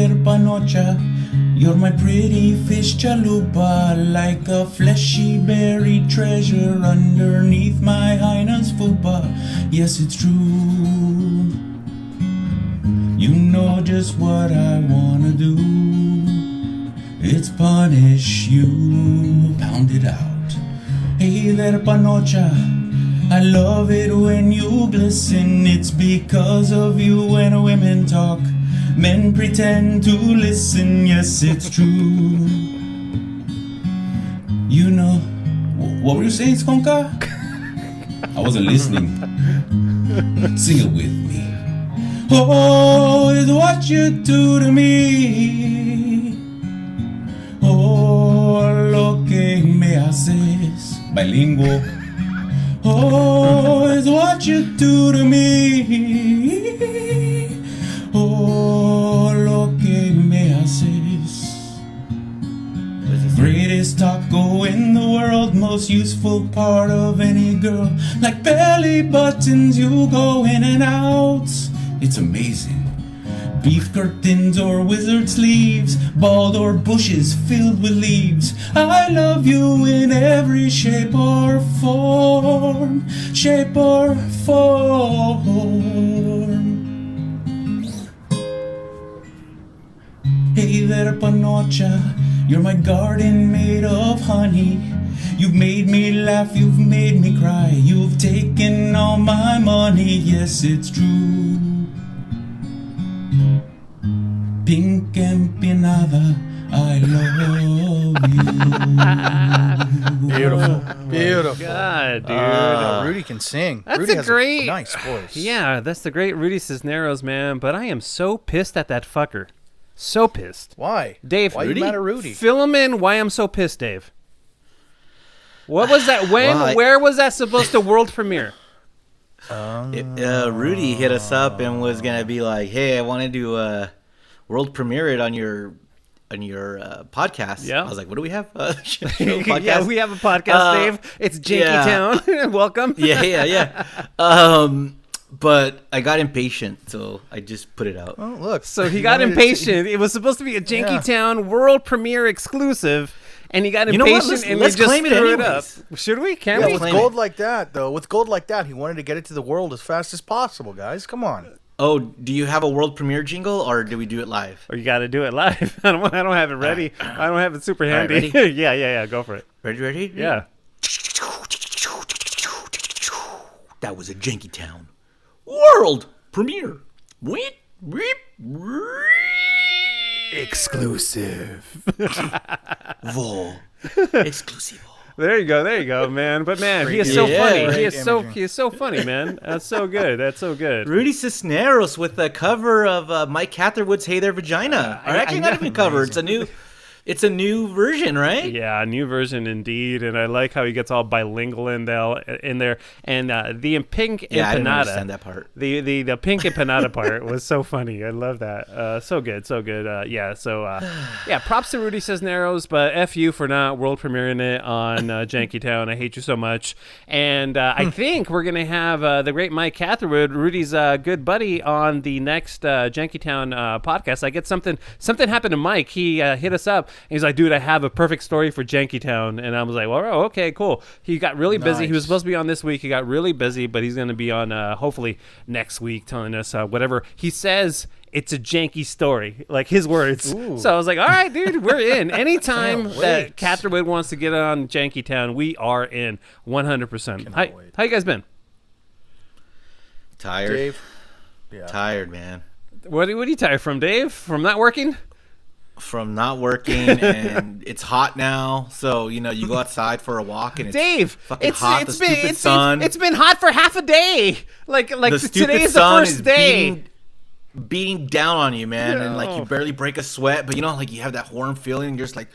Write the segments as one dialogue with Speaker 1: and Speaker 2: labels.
Speaker 1: there, panocha. You're my pretty fish chalupa, like a fleshy buried treasure underneath my hyena's fupa. Yes, it's true. You know just what I wanna do. It's punish you. Pound it out. Hey there, panocha. I love it when you glisten. It's because of you when women talk. Men pretend to listen, yes, it's true. You know, what were you saying, Skonka? I wasn't listening. Sing it with me. Oh, it's what you do to me. Oh, lo que me haces. Bilingual. Oh, it's what you do to me. Oh, lo que me haces. Greatest taco in the world, most useful part of any girl. Like belly buttons, you go in and out. It's amazing. Beef curtains or wizard sleeves, bald or bushes filled with leaves. I love you in every shape or form. Shape or form. Hey there, panocha, you're my garden made of honey. You've made me laugh, you've made me cry. You've taken all my money, yes, it's true. Pink empanada, I love you.
Speaker 2: Beautiful. Beautiful.
Speaker 3: God, dude.
Speaker 2: Rudy can sing.
Speaker 3: That's
Speaker 2: Rudy
Speaker 3: a
Speaker 2: has
Speaker 3: great...
Speaker 2: a nice voice.
Speaker 3: Yeah, that's the great Rudy Cisneros, man. But I am so pissed at that fucker. So pissed.
Speaker 2: Why?
Speaker 3: Dave,
Speaker 2: Why are you mad at Rudy?
Speaker 3: Fill him in why I'm so pissed, Dave. What was that? When? Where was that supposed to world premiere?
Speaker 4: Rudy hit us up and was going to be like, hey, I wanted to world premiere it on your podcast.
Speaker 3: Yeah.
Speaker 4: I was like, what do we have?
Speaker 3: Yeah, we have a podcast, Dave. It's Janky Town. Welcome.
Speaker 4: Yeah. But I got impatient, so I just put it out.
Speaker 2: Oh, look.
Speaker 3: So he got impatient. It was supposed to be a Janky Town world premiere exclusive, and he got impatient and
Speaker 4: let's
Speaker 3: we just
Speaker 4: claim it
Speaker 3: threw it
Speaker 4: anyways.
Speaker 3: up. Should we? Can we?
Speaker 2: With gold like that, though, he wanted to get it to the world as fast as possible, guys. Come on.
Speaker 4: Oh, do you have a world premiere jingle, or do we do it live?
Speaker 3: Or you got to do it live. I don't have it ready. I don't have it super handy.
Speaker 4: Right,
Speaker 3: Yeah. Go for it.
Speaker 4: Ready?
Speaker 3: Yeah.
Speaker 4: That was a Janky Town world premiere.
Speaker 3: Exclusive.
Speaker 4: Exclusive.
Speaker 3: There you go, man. But man, he is so funny. He is so funny, man. That's so good.
Speaker 4: Rudy Cisneros with the cover of Mike Catherwood's "Hey There, Vagina." Or actually, not even cover. It's a new version, right?
Speaker 3: Yeah, a new version indeed. And I like how he gets all bilingual in there. And the pink empanada.
Speaker 4: I didn't understand that part.
Speaker 3: The pink empanada part was so funny. I love that. So good. Props to Rudy Cisneros, but F you for not world premiering it on Janky Town. I hate you so much. And I think we're going to have the great Mike Catherwood, Rudy's good buddy, on the next Janky Town podcast. I get something happened to Mike. He hit us up. And he's like, dude, I have a perfect story for Janky Town. And I was like, well, okay, cool. He got really busy. He was supposed to be on this week. He got really busy, but he's going to be on hopefully next week telling us whatever. He says it's a janky story, like his words. Ooh. So I was like, all right, dude, we're in. Anytime that Catherwood wants to get on Janky Town, we are in 100%. How you guys been?
Speaker 4: Tired.
Speaker 2: Dave? Yeah.
Speaker 4: Tired, man.
Speaker 3: What are you tired from, Dave? From not working?
Speaker 4: From not working, and it's hot now, so you go outside for a walk, and it's
Speaker 3: Dave,
Speaker 4: fucking hot. The stupid sun.
Speaker 3: It's been hot for half a day. Like today is the first day.
Speaker 4: Beating down on you, man, and like you barely break a sweat, but like you have that warm feeling, and you're just like,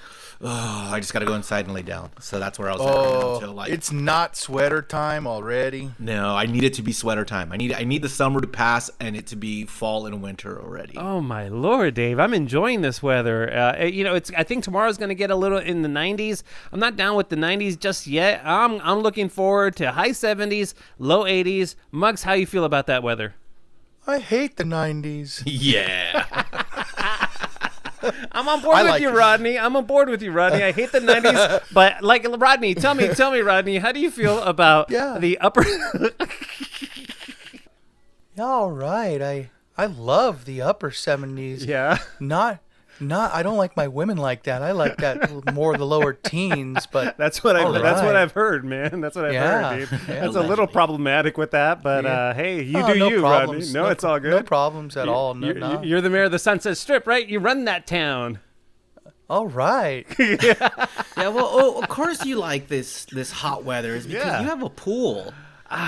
Speaker 4: oh, I just gotta go inside and lay down. So that's where I was at until like
Speaker 2: it's not sweater time already.
Speaker 4: No, I need it to be sweater time. I need the summer to pass and it to be fall and winter already.
Speaker 3: Oh my Lord, Dave, I'm enjoying this weather. I think tomorrow's gonna get a little in the 90s. I'm not down with the 90s just yet. I'm looking forward to high 70s, low 80s. Muggs, how you feel about that weather?
Speaker 2: I hate the 90s.
Speaker 4: Yeah.
Speaker 3: I'm on board
Speaker 2: I
Speaker 3: with
Speaker 2: like
Speaker 3: you,
Speaker 2: it.
Speaker 3: Rodney. I'm on board with you, Rodney. I hate the 90s, but like Rodney, tell me, Rodney, how do you feel about the upper?
Speaker 1: Yeah, all right. I love the upper 70s.
Speaker 3: Yeah.
Speaker 1: Not. I don't like my women like that. I like that more the lower teens. But
Speaker 3: That's what
Speaker 1: all
Speaker 3: That's what
Speaker 1: right.
Speaker 3: I've heard, man. That's what I've heard, dude.
Speaker 1: Yeah.
Speaker 3: That's a little problematic with that, but hey, you do
Speaker 1: no
Speaker 3: you,
Speaker 1: problems.
Speaker 3: Rodney. No, it's all good.
Speaker 1: No problems at all. No,
Speaker 3: You're the mayor of the Sunset Strip, right? You run that town.
Speaker 1: All right.
Speaker 4: Yeah, well, of course you like this hot weather is because
Speaker 3: Yeah.
Speaker 4: you have a pool.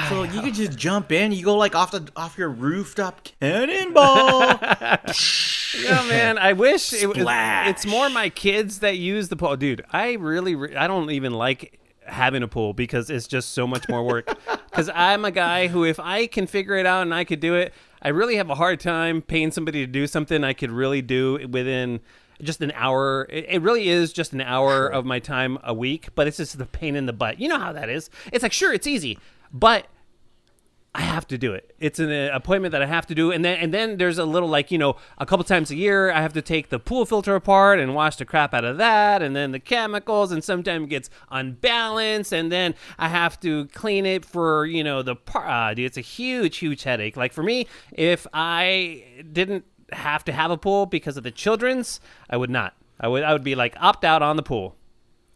Speaker 4: So you could just jump in. You go like off your rooftop cannonball.
Speaker 3: Yeah, man. I wish
Speaker 4: Splash.
Speaker 3: it's more my kids that use the pool. Dude, I don't even like having a pool because it's just so much more work. Because I'm a guy who, if I can figure it out and I could do it, I really have a hard time paying somebody to do something I could really do within just an hour. It really is just an hour of my time a week, but it's just the pain in the butt. You know how that is. It's like, sure, it's easy, but I have to do it. It's an appointment that I have to do. And then there's a little, like, you know, a couple times a year, I have to take the pool filter apart and wash the crap out of that. And then the chemicals, and sometimes it gets unbalanced. And then I have to clean it for, you know, dude, it's a huge, huge headache. Like for me, if I didn't have to have a pool because of the children's, I would not. I would be like opt out on the pool.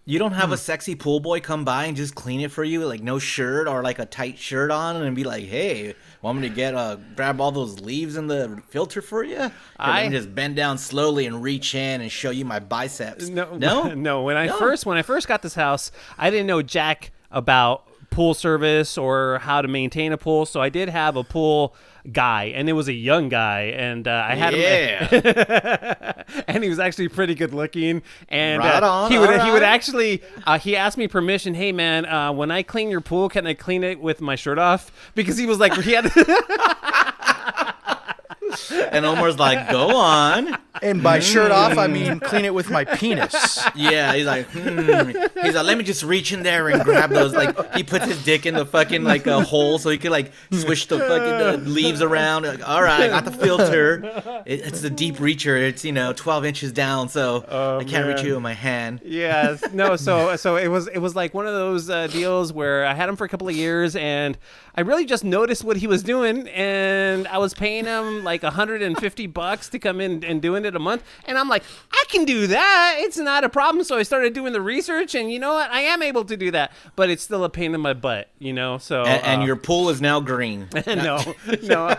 Speaker 4: You don't have a sexy pool boy come by and just clean it for you, like no shirt or like a tight shirt on, and be like, "Hey, want me to get grab all those leaves in the filter for you?" And then just bend down slowly and reach in and show you my biceps. No.
Speaker 3: No. When I first got this house, I didn't know jack about pool service or how to maintain a pool, so I did have a pool guy, and it was a young guy, and I had him, and he was actually pretty good looking, and
Speaker 4: Right on,
Speaker 3: he would
Speaker 4: alright.
Speaker 3: actually he asked me permission. Hey man, when I clean your pool, can I clean it with my shirt off? Because he was like, he had
Speaker 4: And Omar's like, "Go on."
Speaker 1: And by shirt off, I mean clean it with my penis.
Speaker 4: Yeah, he's like, He's like, "Let me just reach in there and grab those." Like, he puts his dick in the fucking like a hole so he could like swish the fucking leaves around. Like, all right, I got the filter. It's the deep reacher. It's 12 inches down, so I can't reach you with my hand.
Speaker 3: Yeah, no, so it was like one of those deals where I had him for a couple of years, and I really just noticed what he was doing, and I was paying him like $150 to come in and doing it a month, and I'm like, I can do that. It's not a problem. So I started doing the research, and you know what? I am able to do that, but it's still a pain in my butt, So
Speaker 4: And your pool is now green.
Speaker 3: no,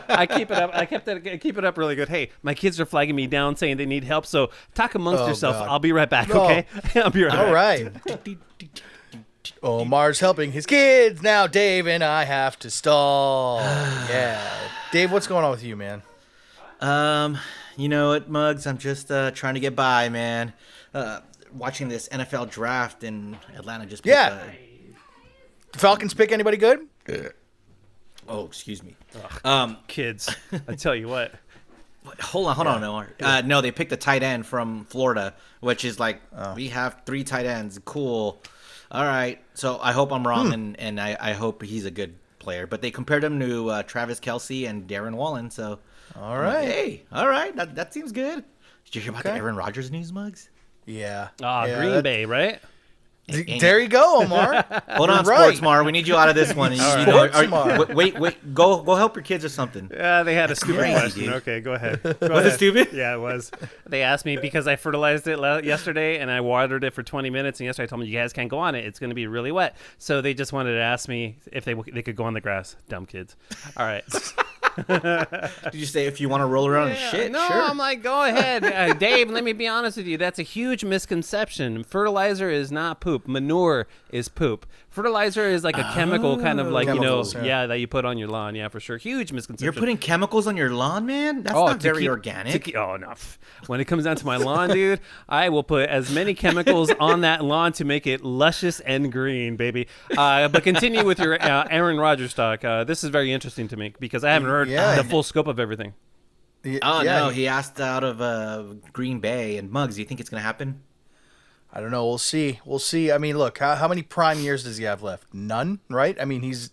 Speaker 3: I keep it up. I keep it up really good. Hey, my kids are flagging me down saying they need help. So talk amongst yourself.
Speaker 1: God.
Speaker 3: I'll be right back.
Speaker 1: No.
Speaker 3: Okay, I'll be right back.
Speaker 1: All right. Omar's helping his kids. Now Dave and I have to stall. Yeah. Dave, what's going on with you, man?
Speaker 4: You know what, Muggs? I'm just trying to get by, man. Watching this NFL draft in Atlanta just picked
Speaker 1: Yeah. Falcons pick anybody good?
Speaker 4: oh, excuse me.
Speaker 3: Kids, I tell you what.
Speaker 4: Hold on, Omar. No, they picked a tight end from Florida, which is like, we have 3 tight ends. Cool. All right. So I hope I'm wrong, and I hope he's a good player. But they compared him to Travis Kelce and Darren Wallen, so...
Speaker 1: All right.
Speaker 4: Hey, all right. That seems good. Did you hear about the Aaron Rodgers news, Mugs?
Speaker 1: Yeah.
Speaker 3: Green Bay, right?
Speaker 1: There you go, Omar.
Speaker 4: Hold on,
Speaker 1: right.
Speaker 4: Sportsmar. We need you out of this one.
Speaker 1: Sportsmar.
Speaker 4: Wait. Go help your kids or something.
Speaker 3: Yeah, they had a stupid
Speaker 4: crazy,
Speaker 3: question.
Speaker 4: dude.
Speaker 3: Okay, go ahead.
Speaker 4: Was it stupid?
Speaker 3: Yeah, it was. They asked me because I fertilized it yesterday and I watered it for 20 minutes. And yesterday I told them, you guys can't go on it. It's going to be really wet. So they just wanted to ask me if they could go on the grass. Dumb kids. All right.
Speaker 4: Did you say if you want to roll around and shit?
Speaker 3: No,
Speaker 4: Sure.
Speaker 3: I'm like, go ahead. Dave, let me be honest with you. That's a huge misconception. Fertilizer is not poop. Manure is poop. Fertilizer is like a chemical kind of like,
Speaker 1: Chemicals,
Speaker 3: that you put on your lawn. Yeah, for sure. Huge misconception.
Speaker 4: You're putting chemicals on your lawn, man? That's not very organic.
Speaker 3: No. When it comes down to my lawn, dude, I will put as many chemicals on that lawn to make it luscious and green, baby. But continue with your Aaron Rodgers talk. This is very interesting to me because I haven't heard the full scope of everything.
Speaker 4: No, he asked out of Green Bay and Muggs. Do you think it's going to happen?
Speaker 1: I don't know. We'll see. I mean, look, how many prime years does he have left? None, right? I mean, he's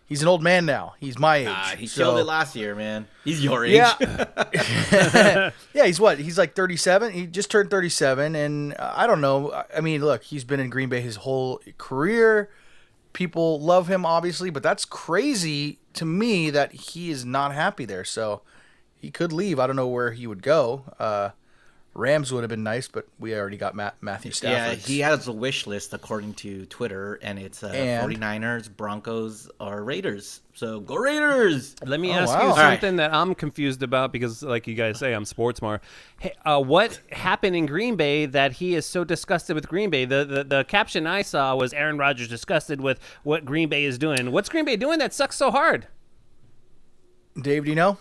Speaker 2: He's an old man now. He's my age.
Speaker 4: He
Speaker 2: so-
Speaker 4: killed it last year, man. He's your age.
Speaker 2: Yeah. Yeah, he's what? He's like 37. He just turned 37. And I don't know. I mean, look, he's been in Green Bay his whole career. People love him, obviously. But that's crazy to me that he is not happy there. So he could leave. I don't know where he would go. Rams would have been nice, but we already got Matthew Stafford.
Speaker 4: Yeah, he has a wish list according to Twitter, and it's 49ers, Broncos, or Raiders. So go Raiders!
Speaker 3: Let me ask you something that I'm confused about because, like you guys say, I'm sports more. Hey, what happened in Green Bay that he is so disgusted with Green Bay? The caption I saw was Aaron Rodgers disgusted with what Green Bay is doing. What's Green Bay doing that sucks so hard?
Speaker 2: Dave, do you know?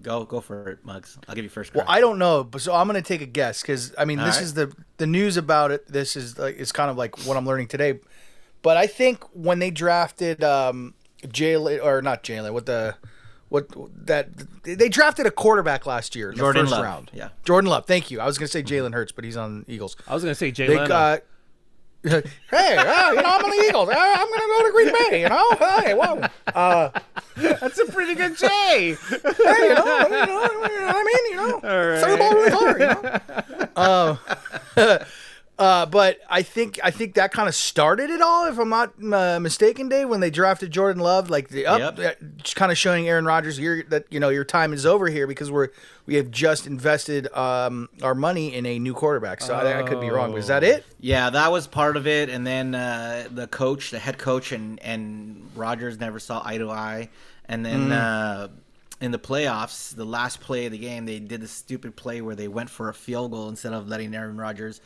Speaker 4: Go for it, Muggs. I'll give you first.
Speaker 2: Well, I don't know, but so I'm going to take a guess because I mean this is the news about it. This is like it's kind of like what I'm learning today. But I think when they drafted Jalen or not Jalen, they drafted a quarterback last year in the first round.
Speaker 4: Yeah,
Speaker 2: Jordan Love. Thank you. I was going to say Jalen Hurts, but he's on Eagles.
Speaker 3: I was going to say Jalen.
Speaker 2: Hey, I'm on the Eagles. I'm going to go to Green Bay. Hey, whoa.
Speaker 3: That's a pretty good J.
Speaker 2: Hey, I mean,
Speaker 3: right.
Speaker 2: throw the ball really far, but I think that kind of started it all, if I'm not mistaken, Dave, when they drafted Jordan Love, like just kind of showing Aaron Rodgers that your time is over here because we have just invested our money in a new quarterback. So I could be wrong. But is that it?
Speaker 4: Yeah, that was part of it. And then the head coach, and Rodgers never saw eye to eye. And then in the playoffs, the last play of the game, they did this stupid play where they went for a field goal instead of letting Aaron Rodgers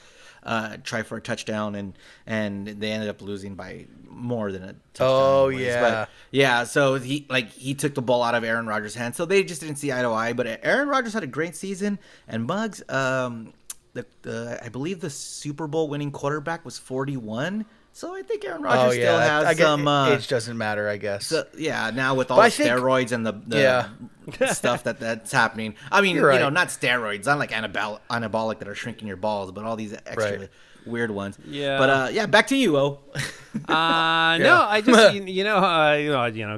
Speaker 4: try for a touchdown, and they ended up losing by more than a touchdown.
Speaker 2: Oh,
Speaker 4: anyways.
Speaker 2: yeah.
Speaker 4: But, yeah, so he took the ball out of Aaron Rodgers' hands. So they just didn't see eye to eye. But Aaron Rodgers had a great season. And Muggs, I believe the Super Bowl winning quarterback was 41. So I think Aaron Rodgers still has some...
Speaker 2: age doesn't matter, I guess.
Speaker 4: So, yeah, now with all the steroids and the stuff that's happening. I mean, not steroids, not like anabolic that are shrinking your balls, but all these extra weird ones.
Speaker 3: Yeah.
Speaker 4: But back to you, O.
Speaker 3: No, I just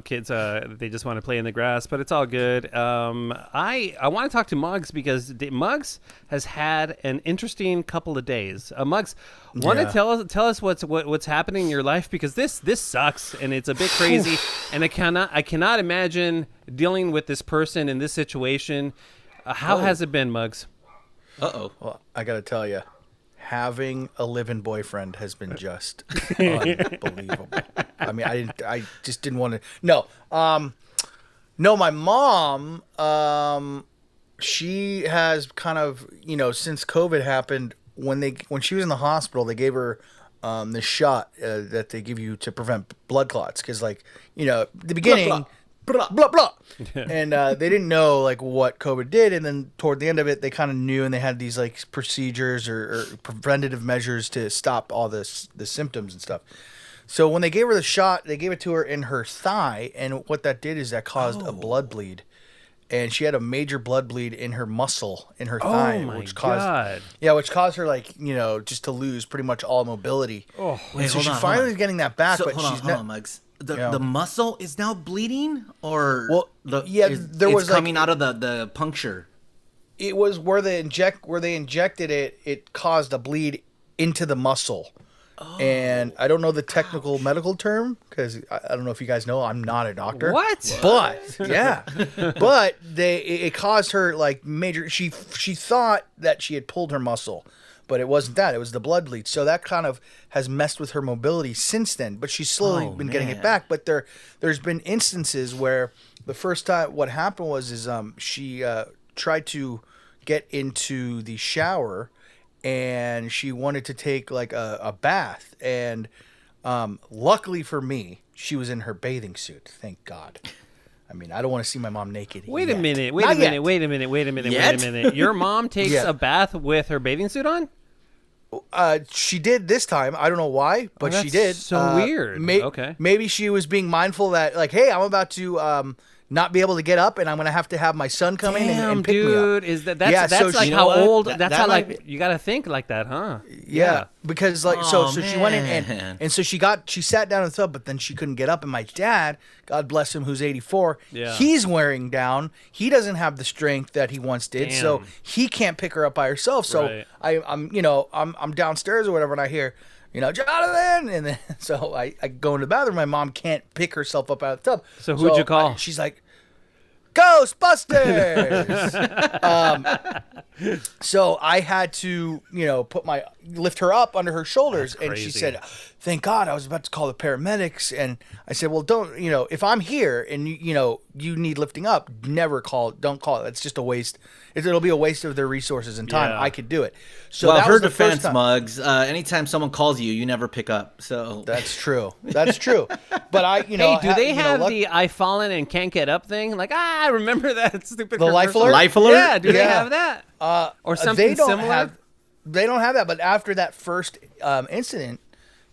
Speaker 3: kids they just want to play in the grass, but it's all good. I want to talk to Muggs because Muggs has had an interesting couple of days. Muggs, want to tell us what's happening in your life, because this sucks and it's a bit crazy, and I cannot imagine dealing with this person in this situation. How has it been, Muggs?
Speaker 2: Well, I got to tell you, having a live-in boyfriend has been just unbelievable. I mean, I just didn't want to. No, my mom, she has kind of, since COVID happened, when she was in the hospital, they gave her this shot that they give you to prevent blood clots, because the beginning. Blah, blah, blah. And they didn't know what COVID did, and then toward the end of it they kind of knew, and they had these procedures or preventative measures to stop all the symptoms and stuff. So when they gave her the shot, they gave it to her in her thigh, and what that did is that caused a blood bleed, and she had a major blood bleed in her muscle in her thigh, which caused just to lose pretty much all mobility. So she's finally getting that back, but she's not.
Speaker 4: Mugs. The muscle is now bleeding, or
Speaker 2: there was
Speaker 4: coming out of the puncture.
Speaker 2: It was where they injected it. It caused a bleed into the muscle, and I don't know the technical medical term because I don't know if you guys know. I'm not a doctor.
Speaker 3: What?
Speaker 2: But but it caused her major. She thought that she had pulled her muscle. But it wasn't that. It was the blood bleed. So that kind of has messed with her mobility since then. But she's slowly been getting it back. But there's been instances where the first time what happened was she tried to get into the shower, and she wanted to take a bath. And luckily for me, she was in her bathing suit. Thank God. I mean, I don't want to see my mom naked.
Speaker 3: Wait a minute. Your mom takes a bath with her bathing suit on?
Speaker 2: She did this time. I don't know why, but she did.
Speaker 3: So weird.
Speaker 2: Okay. Maybe she was being mindful that, hey, I'm about to not be able to get up, and I'm gonna have to have my son come in and pick me up.
Speaker 3: Is that's
Speaker 2: so
Speaker 3: like
Speaker 2: you
Speaker 3: how
Speaker 4: know what?
Speaker 3: old?
Speaker 4: That-
Speaker 3: That's
Speaker 4: that
Speaker 3: how
Speaker 4: might
Speaker 3: like you got to think like that, huh?
Speaker 2: Yeah, because like so she went in
Speaker 4: man.
Speaker 2: and so she sat down in the tub, but then she couldn't get up. And my dad, God bless him, who's 84,
Speaker 3: Yeah.
Speaker 2: he's wearing down. He doesn't have the strength that he once did, so
Speaker 3: Damn.
Speaker 2: he can't pick her up by herself. So
Speaker 3: Right.
Speaker 2: I'm downstairs or whatever, and I hear, Jonathan, and then so I go into the bathroom. My mom can't pick herself up out of the tub.
Speaker 3: So who'd you call?
Speaker 2: She's like, Ghostbusters. So I had to, lift her up under her shoulders,
Speaker 3: That's
Speaker 2: and she
Speaker 3: crazy.
Speaker 2: said, "Thank God, I was about to call the paramedics." And I said, "Well, don't, if I'm here and you need lifting up, don't call it. It's just a waste. It'll be a waste of their resources and time.
Speaker 3: Yeah.
Speaker 2: I could do it." So
Speaker 4: Well,
Speaker 2: that
Speaker 4: her
Speaker 2: was the first
Speaker 4: defense,
Speaker 2: time.
Speaker 4: Muggs. Anytime someone calls you, you never pick up. So
Speaker 2: That's true. That's true. But I,
Speaker 3: Hey, do they have the "I fallen and can't get up" thing? Like, I remember that stupid.
Speaker 2: The life
Speaker 3: commercial.
Speaker 2: alert?
Speaker 4: Life alert?
Speaker 3: Yeah, do they
Speaker 2: Yeah.
Speaker 3: have that? Or something
Speaker 2: they don't
Speaker 3: similar?
Speaker 2: They don't have that. But after that first incident,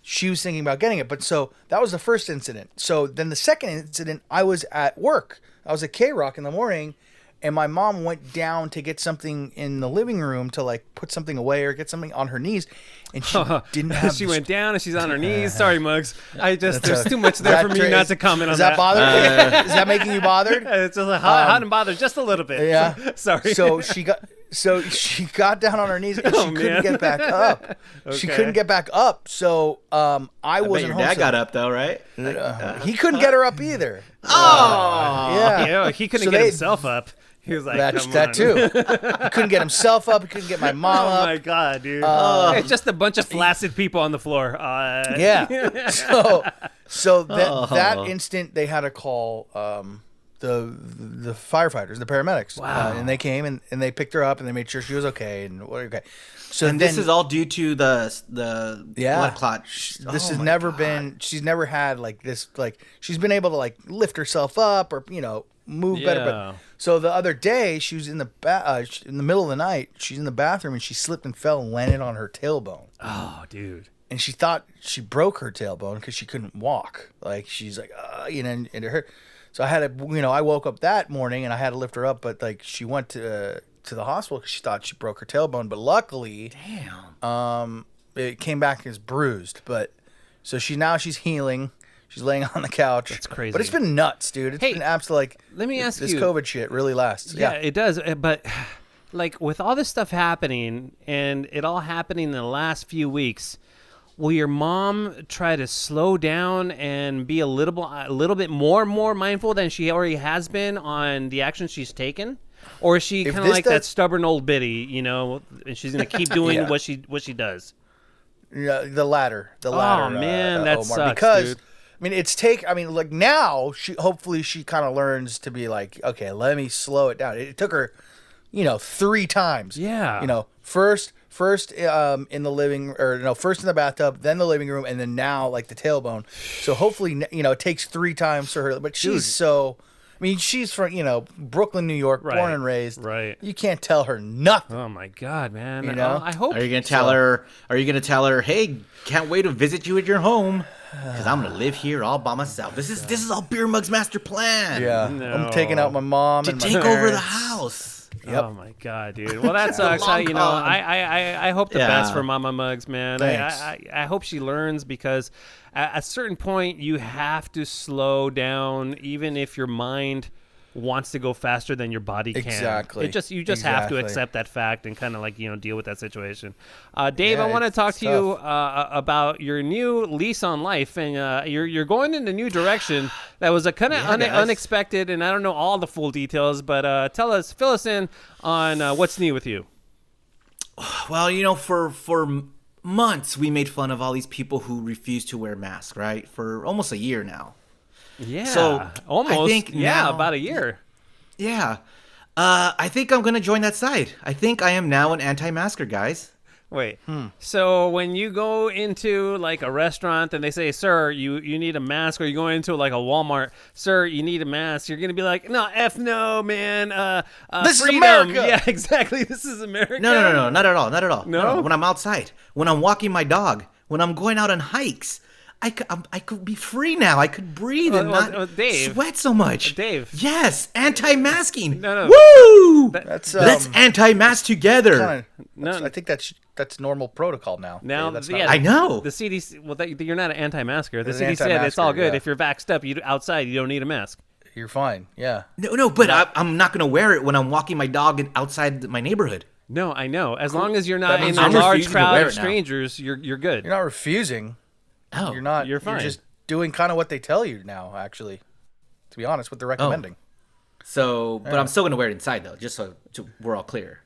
Speaker 2: she was thinking about getting it. But so that was the first incident. So then the second incident, I was at work. I was at K-Rock in the morning, and my mom went down to get something in the living room to like put something away or get something on her knees, and she didn't have.
Speaker 3: She
Speaker 2: the
Speaker 3: went down and she's on her knees. Sorry, Muggs. There's
Speaker 2: a-
Speaker 3: too much there
Speaker 2: Is
Speaker 3: for
Speaker 2: that
Speaker 3: me
Speaker 2: tra-
Speaker 3: not to comment on
Speaker 2: Is that bothering? Is that making you bothered?
Speaker 3: It's just like hot and bothered just a little bit.
Speaker 2: Yeah.
Speaker 3: Sorry.
Speaker 2: So she got down on her knees and
Speaker 3: Oh,
Speaker 2: she
Speaker 3: man.
Speaker 2: couldn't get back up. She
Speaker 3: Okay.
Speaker 2: couldn't get back up. So I
Speaker 4: I bet
Speaker 2: wasn't
Speaker 4: your
Speaker 2: home.
Speaker 4: dad
Speaker 2: so-
Speaker 4: got up though, right?
Speaker 2: He couldn't get her up either.
Speaker 4: Oh,
Speaker 2: Yeah.
Speaker 3: Yeah, he couldn't
Speaker 2: So
Speaker 3: get
Speaker 2: they-
Speaker 3: himself up. He was like,
Speaker 2: That's
Speaker 3: come
Speaker 2: that
Speaker 3: on.
Speaker 2: too. He couldn't get himself up. He couldn't get my mom
Speaker 3: Oh
Speaker 2: up.
Speaker 3: my god, dude! It's just a bunch of flaccid people on the floor.
Speaker 2: Yeah. So that instant they had to call the firefighters, the paramedics.
Speaker 3: Wow.
Speaker 2: And they came and they picked her up and they made sure she was okay and okay. So
Speaker 4: and
Speaker 2: then,
Speaker 4: this is all due to the blood clot.
Speaker 2: This has never been. She's never had like this. Like she's been able to like lift herself up or move better.
Speaker 3: Yeah.
Speaker 2: But so the other day she was in the in the middle of the night. She's in the bathroom and she slipped and fell and landed on her tailbone.
Speaker 3: Oh, dude.
Speaker 2: And she thought she broke her tailbone because she couldn't walk. Like she's like, and it hurt. So I had to, I woke up that morning and I had to lift her up. But like she went to the hospital because she thought she broke her tailbone. But luckily, it came back as bruised. But so she's healing. She's laying on the couch.
Speaker 3: That's crazy.
Speaker 2: But it's been nuts, dude. It's
Speaker 3: Hey,
Speaker 2: been absolutely
Speaker 3: let me ask
Speaker 2: this
Speaker 3: you-
Speaker 2: COVID shit really lasts.
Speaker 3: Yeah, it does. But like with all this stuff happening and it all happening in the last few weeks, will your mom try to slow down and be a little bit more mindful than she already has been on the actions she's taken? Or is she kind of
Speaker 2: this
Speaker 3: like that
Speaker 2: does-
Speaker 3: stubborn old biddy, and she's going to keep doing
Speaker 2: Yeah.
Speaker 3: what she does?
Speaker 2: Yeah, the latter.
Speaker 3: Man, that
Speaker 2: Omar,
Speaker 3: sucks,
Speaker 2: because
Speaker 3: dude.
Speaker 2: like now hopefully she kind of learns to be like, okay, let me slow it down. It took her, 3 times.
Speaker 3: Yeah.
Speaker 2: First in the first in the bathtub, then the living room, and then now like the tailbone. So hopefully, it takes 3 times for her. But she's she's from, Brooklyn, New York,
Speaker 3: Right,
Speaker 2: born and raised.
Speaker 3: right.
Speaker 2: You can't tell her nothing.
Speaker 3: Oh my God, man!
Speaker 2: know?
Speaker 3: I hope.
Speaker 4: Are you gonna tell her? Are you gonna tell her? Hey, can't wait to visit you at your home because I'm gonna live here all by myself. This is all Beer Mug's master plan.
Speaker 2: Yeah.
Speaker 3: No.
Speaker 2: I'm taking out my mom
Speaker 4: to
Speaker 2: and my
Speaker 4: take over the
Speaker 2: parents.
Speaker 4: house.
Speaker 2: Yep.
Speaker 3: Oh my God, dude. Well, that sucks.
Speaker 4: Long con.
Speaker 3: I hope the
Speaker 4: Yeah.
Speaker 3: best for Mama Muggs, man.
Speaker 2: Thanks.
Speaker 3: I hope she learns because at a certain point you have to slow down, even if your mind wants to go faster than your body can.
Speaker 2: Exactly.
Speaker 3: You just have to
Speaker 2: Exactly.
Speaker 3: accept that fact and kind of like deal with that situation. Dave,
Speaker 2: Yeah,
Speaker 3: I want to
Speaker 2: it's
Speaker 3: talk to you
Speaker 2: tough.
Speaker 3: about your new lease on life, and you're going in a new direction that was a kind of
Speaker 4: guys.
Speaker 3: unexpected, and I don't know all the full details, but fill us in on what's new with you.
Speaker 4: Well, for months we made fun of all these people who refuse to wear masks, right? For almost a year now.
Speaker 3: Yeah,
Speaker 4: So,
Speaker 3: almost.
Speaker 4: I think now-
Speaker 3: about a year.
Speaker 4: Yeah. I think I'm gonna join that side. I think I am now an anti-masker, guys.
Speaker 3: Wait. So when you go into like a restaurant and they say, "Sir, you need a mask," or you go into like a Walmart, "Sir, you need a mask," you're gonna be like, "No, no, man.
Speaker 2: This is
Speaker 3: freedom."
Speaker 2: America.
Speaker 3: Yeah, exactly. This is America.
Speaker 4: No, not at all.
Speaker 3: No?
Speaker 4: When I'm outside, when I'm walking my dog, when I'm going out on hikes, I could be free now. I could breathe and not
Speaker 3: Dave,
Speaker 4: sweat so much.
Speaker 3: Dave.
Speaker 4: Yes, anti-masking.
Speaker 3: No.
Speaker 4: Woo!
Speaker 2: That's
Speaker 4: Let's anti-mask together.
Speaker 2: I think that's normal protocol now.
Speaker 3: Now,
Speaker 2: Dave, that's
Speaker 3: yeah,
Speaker 2: not,
Speaker 4: I know.
Speaker 3: The CDC. Well, you're not an anti-masker. The
Speaker 2: As an
Speaker 3: CDC said it's all
Speaker 2: anti-masker,
Speaker 3: good
Speaker 2: yeah.
Speaker 3: if you're vaxxed up. You outside, you don't need a mask.
Speaker 2: You're fine. Yeah.
Speaker 4: No, but I'm not gonna wear it when I'm walking my dog outside my neighborhood.
Speaker 3: No, I know. As long as you're not in
Speaker 2: means
Speaker 3: a
Speaker 4: I'm
Speaker 3: large
Speaker 4: refusing to
Speaker 3: crowd
Speaker 4: wear
Speaker 3: of
Speaker 4: it now.
Speaker 3: strangers, you're good.
Speaker 2: You're not refusing.
Speaker 4: Oh,
Speaker 2: You're not.
Speaker 3: You're fine.
Speaker 2: You're just doing kind of what they tell you now. Actually, to be honest, what they're recommending.
Speaker 4: So, but I'm still gonna wear it inside though, just so we're all clear.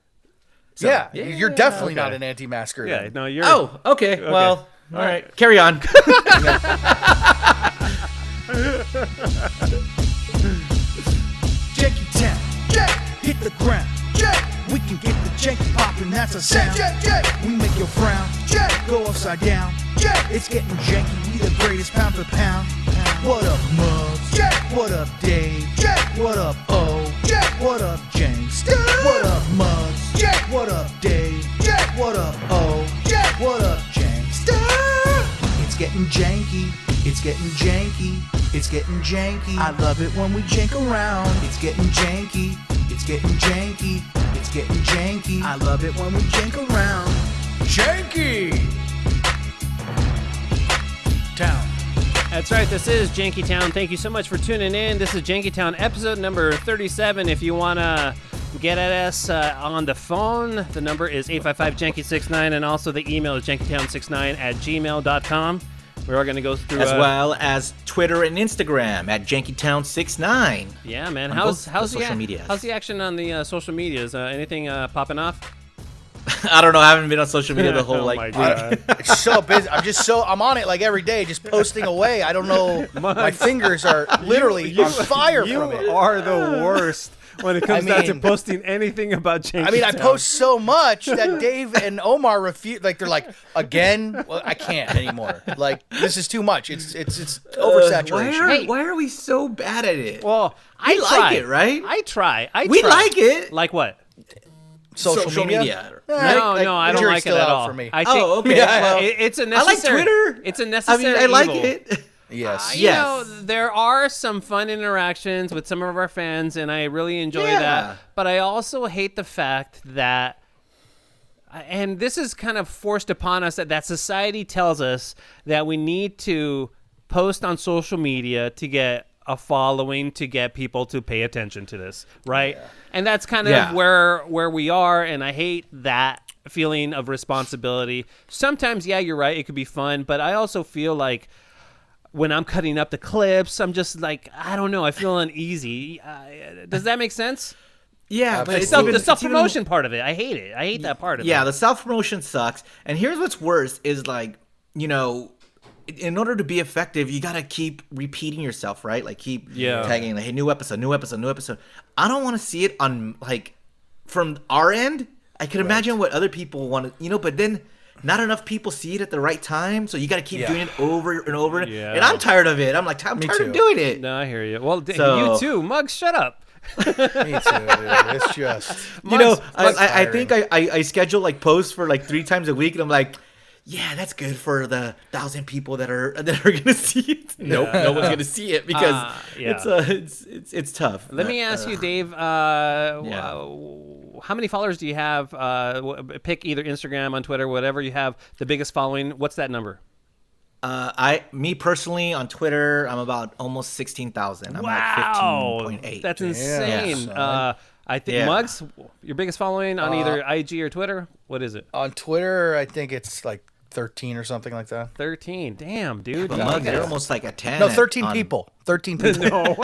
Speaker 4: So,
Speaker 2: yeah, you're definitely
Speaker 3: okay.
Speaker 2: not an anti-masker.
Speaker 3: Yeah,
Speaker 2: then.
Speaker 3: no, you're.
Speaker 4: Oh, okay. Well, all right. Carry on.
Speaker 5: Janky Town, hit the ground. We can get the janky poppin', that's a sound. We make your frown, go upside down. It's getting janky, we the greatest pound for pound. What up, Muggs? What up, Dave? What up, O? What up, James? What up, Muggs? What up, Dave? What up, O? What up, James? It's getting janky, it's getting janky, it's getting janky. I love it when we jank around. It's getting janky, it's getting janky, it's getting janky. I love it when we jank around.
Speaker 2: Janky Town.
Speaker 3: That's right. This is Janky Town. Thank you so much for tuning in. This is Janky Town episode number 37. If you want to get at us on the phone, the number is 855-JANKY69, and also the email is jankytown69@gmail.com. We are going to go through
Speaker 4: As well as Twitter and Instagram at JankyTown69.
Speaker 3: Yeah, man.
Speaker 4: On
Speaker 3: How's
Speaker 4: both
Speaker 3: the
Speaker 4: social medias.
Speaker 3: How's the action on the social medias? Anything popping off?
Speaker 4: I don't know. I haven't been on social media the whole
Speaker 3: Oh
Speaker 4: like
Speaker 3: my
Speaker 4: week.
Speaker 3: God.
Speaker 2: It's so busy. I'm on it like every day, just posting away. I don't know. My fingers are literally on fire from it.
Speaker 3: You are the worst when it comes down to
Speaker 2: mean-
Speaker 3: posting anything about Janky
Speaker 2: I mean, I
Speaker 3: Town.
Speaker 2: post so much that Dave and Omar refuse. Like they're like, again, well, I can't anymore. Like this is too much. It's oversaturation.
Speaker 4: Why are we so bad at it?
Speaker 3: Well, I
Speaker 4: We
Speaker 3: try.
Speaker 4: like it, right?
Speaker 3: I try.
Speaker 4: We
Speaker 3: try.
Speaker 4: like it.
Speaker 3: Like what?
Speaker 2: Social media.
Speaker 3: No, I don't
Speaker 2: jury's
Speaker 3: like it
Speaker 2: still
Speaker 3: at
Speaker 2: out
Speaker 3: all.
Speaker 2: for me.
Speaker 3: I think,
Speaker 4: Oh, okay.
Speaker 2: Yeah,
Speaker 4: Well,
Speaker 3: it's a
Speaker 4: I like
Speaker 3: necessary.
Speaker 4: Twitter.
Speaker 3: It's a
Speaker 4: I
Speaker 3: necessary.
Speaker 4: mean, I like
Speaker 3: evil.
Speaker 4: it.
Speaker 2: Yes.
Speaker 3: You
Speaker 4: Yes.
Speaker 3: know, there are some fun interactions with some of our fans, and I really enjoy
Speaker 4: Yeah.
Speaker 3: that. But I also hate the fact that, and this is kind of forced upon us, that society tells us that we need to post on social media to get a following, to get people to pay attention to this, right? Yeah. And that's kind of
Speaker 4: Yeah.
Speaker 3: where we are, and I hate that feeling of responsibility. Sometimes, yeah, you're right, it could be fun, but I also feel like when I'm cutting up the clips, I'm just like, I don't know, I feel uneasy. Does that make sense?
Speaker 4: Yeah, but it's
Speaker 3: The
Speaker 4: even-
Speaker 3: self-promotion part of it, I hate it. I hate that part of it.
Speaker 4: Yeah, the self-promotion sucks. And here's what's worse is like, you know, in order to be effective, you got to keep repeating yourself, right? Like keep tagging, like, hey, new episode. I don't want to see it on, like, from our end. I can imagine what other people want to, you know, but then not enough people see it at the right time. So you got to keep doing it over and over.
Speaker 3: Yeah.
Speaker 4: And I'm tired of it. I'm like, I'm tired of doing it.
Speaker 3: No, I hear you. Well,
Speaker 4: So-
Speaker 3: you too. Muggs, shut up.
Speaker 2: Me too, dude. It's just.
Speaker 4: You know,
Speaker 2: Muggs
Speaker 4: I
Speaker 2: tiring.
Speaker 4: think I schedule like posts for like 3 times a week, and I'm like, yeah, that's good for the 1,000 people that are gonna see it. Nope, no one's gonna see it because it's tough.
Speaker 3: Let me ask you, Dave. How many followers do you have? Pick either Instagram, on Twitter, whatever you have. The biggest following. What's that number?
Speaker 4: Me personally on Twitter, I'm about almost 16,000. I'm
Speaker 3: Wow,
Speaker 4: like 15.8.
Speaker 3: that's insane.
Speaker 2: son.
Speaker 3: I think
Speaker 4: Yeah.
Speaker 3: Muggs, your biggest following on either IG or Twitter. What is it?
Speaker 2: On Twitter, I think it's like 13 or something like that.
Speaker 3: 13. Damn, dude.
Speaker 4: But Muggs, you're almost like a 10.
Speaker 2: No, 13 people. 13 people.
Speaker 3: No.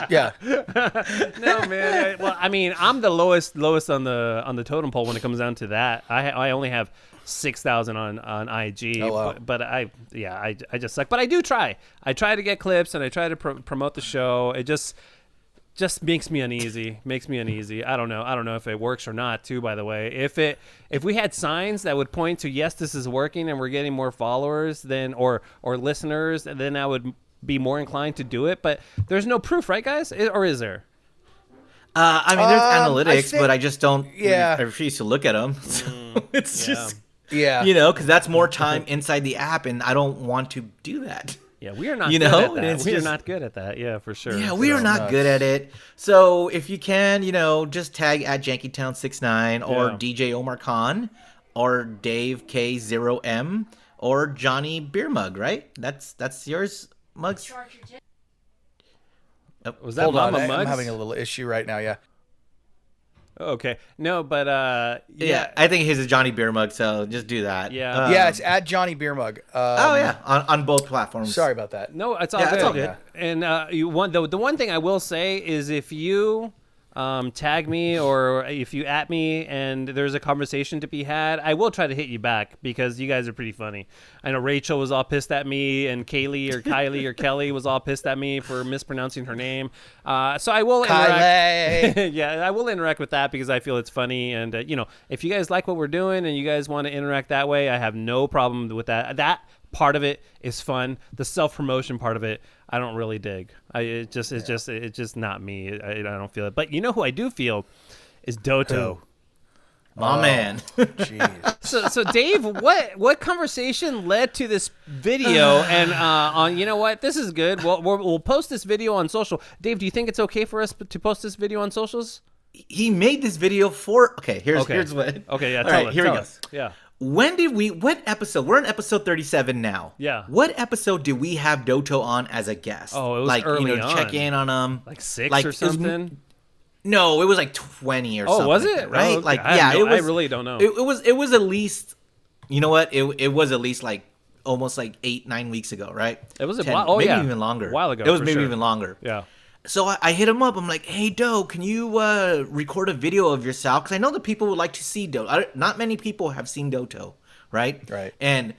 Speaker 2: Yeah.
Speaker 3: No, man. Well, I mean, I'm the lowest on the totem pole when it comes down to that. I only have 6,000 on IG.
Speaker 2: Oh, wow.
Speaker 3: But I just suck. But I do try. I try to get clips and I try to promote the show. It just makes me uneasy. I don't know if it works or not too, by the way. If we had signs that would point to, yes, this is working and we're getting more followers then or listeners, then I would be more inclined to do it. But there's no proof, right, guys? Or is there?
Speaker 4: I mean, there's analytics,
Speaker 2: think-
Speaker 4: but I just don't.
Speaker 2: Yeah.
Speaker 4: I refuse to look at them. So it's just.
Speaker 2: Yeah.
Speaker 4: Because that's more time inside the app, and I don't want to do that.
Speaker 3: Yeah, we are not
Speaker 4: You
Speaker 3: good
Speaker 4: know,
Speaker 3: at
Speaker 4: it's
Speaker 3: that. We are
Speaker 4: just-
Speaker 3: not good at that. Yeah, for sure.
Speaker 4: Yeah, we are not good at it. So if you can, just tag at JankyTown69 or
Speaker 3: Yeah.
Speaker 4: DJ Omar Khan or Dave K0M or Johnny Beer Mug, right? That's yours, Mugs?
Speaker 3: Was that
Speaker 2: Hold on,
Speaker 3: Mama
Speaker 2: I'm
Speaker 3: Mugs?
Speaker 2: having a little issue right now. Yeah.
Speaker 3: Okay. No, but
Speaker 4: Yeah, I think his is Johnny Beer Mug, so just do that.
Speaker 3: Yeah.
Speaker 2: Yeah, it's at Johnny Beer Mug.
Speaker 4: Oh, yeah, on both platforms.
Speaker 2: Sorry about that.
Speaker 3: No, it's all
Speaker 4: Yeah,
Speaker 3: good.
Speaker 4: it's all good.
Speaker 3: And you want the one thing I will say is if you tag me or if you at me and there's a conversation to be had, I will try to hit you back because you guys are pretty funny. I know Rachel was all pissed at me, and Kaylee or Kylie or Kelly was all pissed at me for mispronouncing her name. So I will interact.
Speaker 2: Kylie.
Speaker 3: Yeah, I will interact with that because I feel it's funny. And if you guys like what we're doing and you guys want to interact that way, I have no problem with that. That part of it is fun. The self-promotion part of it, I don't really dig. It's just not me. I don't feel it. But you know who I do feel is Doto.
Speaker 4: My man.
Speaker 2: Jeez.
Speaker 3: So Dave, what conversation led to this video? And on you know what, this is good. We'll post this video on social. Dave, do you think it's okay for us to post this video on socials?
Speaker 4: He made this video for... Okay, here's what...
Speaker 3: Okay, yeah.
Speaker 4: All
Speaker 3: Tell
Speaker 4: right,
Speaker 3: us,
Speaker 4: here we
Speaker 3: tell
Speaker 4: go.
Speaker 3: us. Yeah.
Speaker 4: What episode? We're on episode 37 now.
Speaker 3: Yeah.
Speaker 4: What episode did we have Doto on as a guest?
Speaker 3: Oh, it was early on.
Speaker 4: check in on him.
Speaker 3: Like 6
Speaker 4: Like,
Speaker 3: or
Speaker 4: it was-
Speaker 3: something.
Speaker 4: No, it was like 20 or something.
Speaker 3: Oh, was
Speaker 4: like
Speaker 3: it?
Speaker 4: that, right?
Speaker 3: Oh, okay.
Speaker 4: Like,
Speaker 3: I
Speaker 4: yeah,
Speaker 3: have no-
Speaker 4: it was.
Speaker 3: I really don't know.
Speaker 4: It was at least. You know what? It was at least like almost like 8-9 weeks ago, right?
Speaker 3: It was a
Speaker 4: 10,
Speaker 3: while. Oh,
Speaker 4: maybe
Speaker 3: yeah.
Speaker 4: even longer.
Speaker 3: A while ago,
Speaker 4: It was
Speaker 3: for
Speaker 4: maybe
Speaker 3: sure.
Speaker 4: even longer.
Speaker 3: Yeah.
Speaker 4: So I hit him up. I'm like, hey, Do, can you record a video of yourself? Because I know that people would like to see Doto. Not many people have seen Doto, right?
Speaker 2: Right.
Speaker 4: And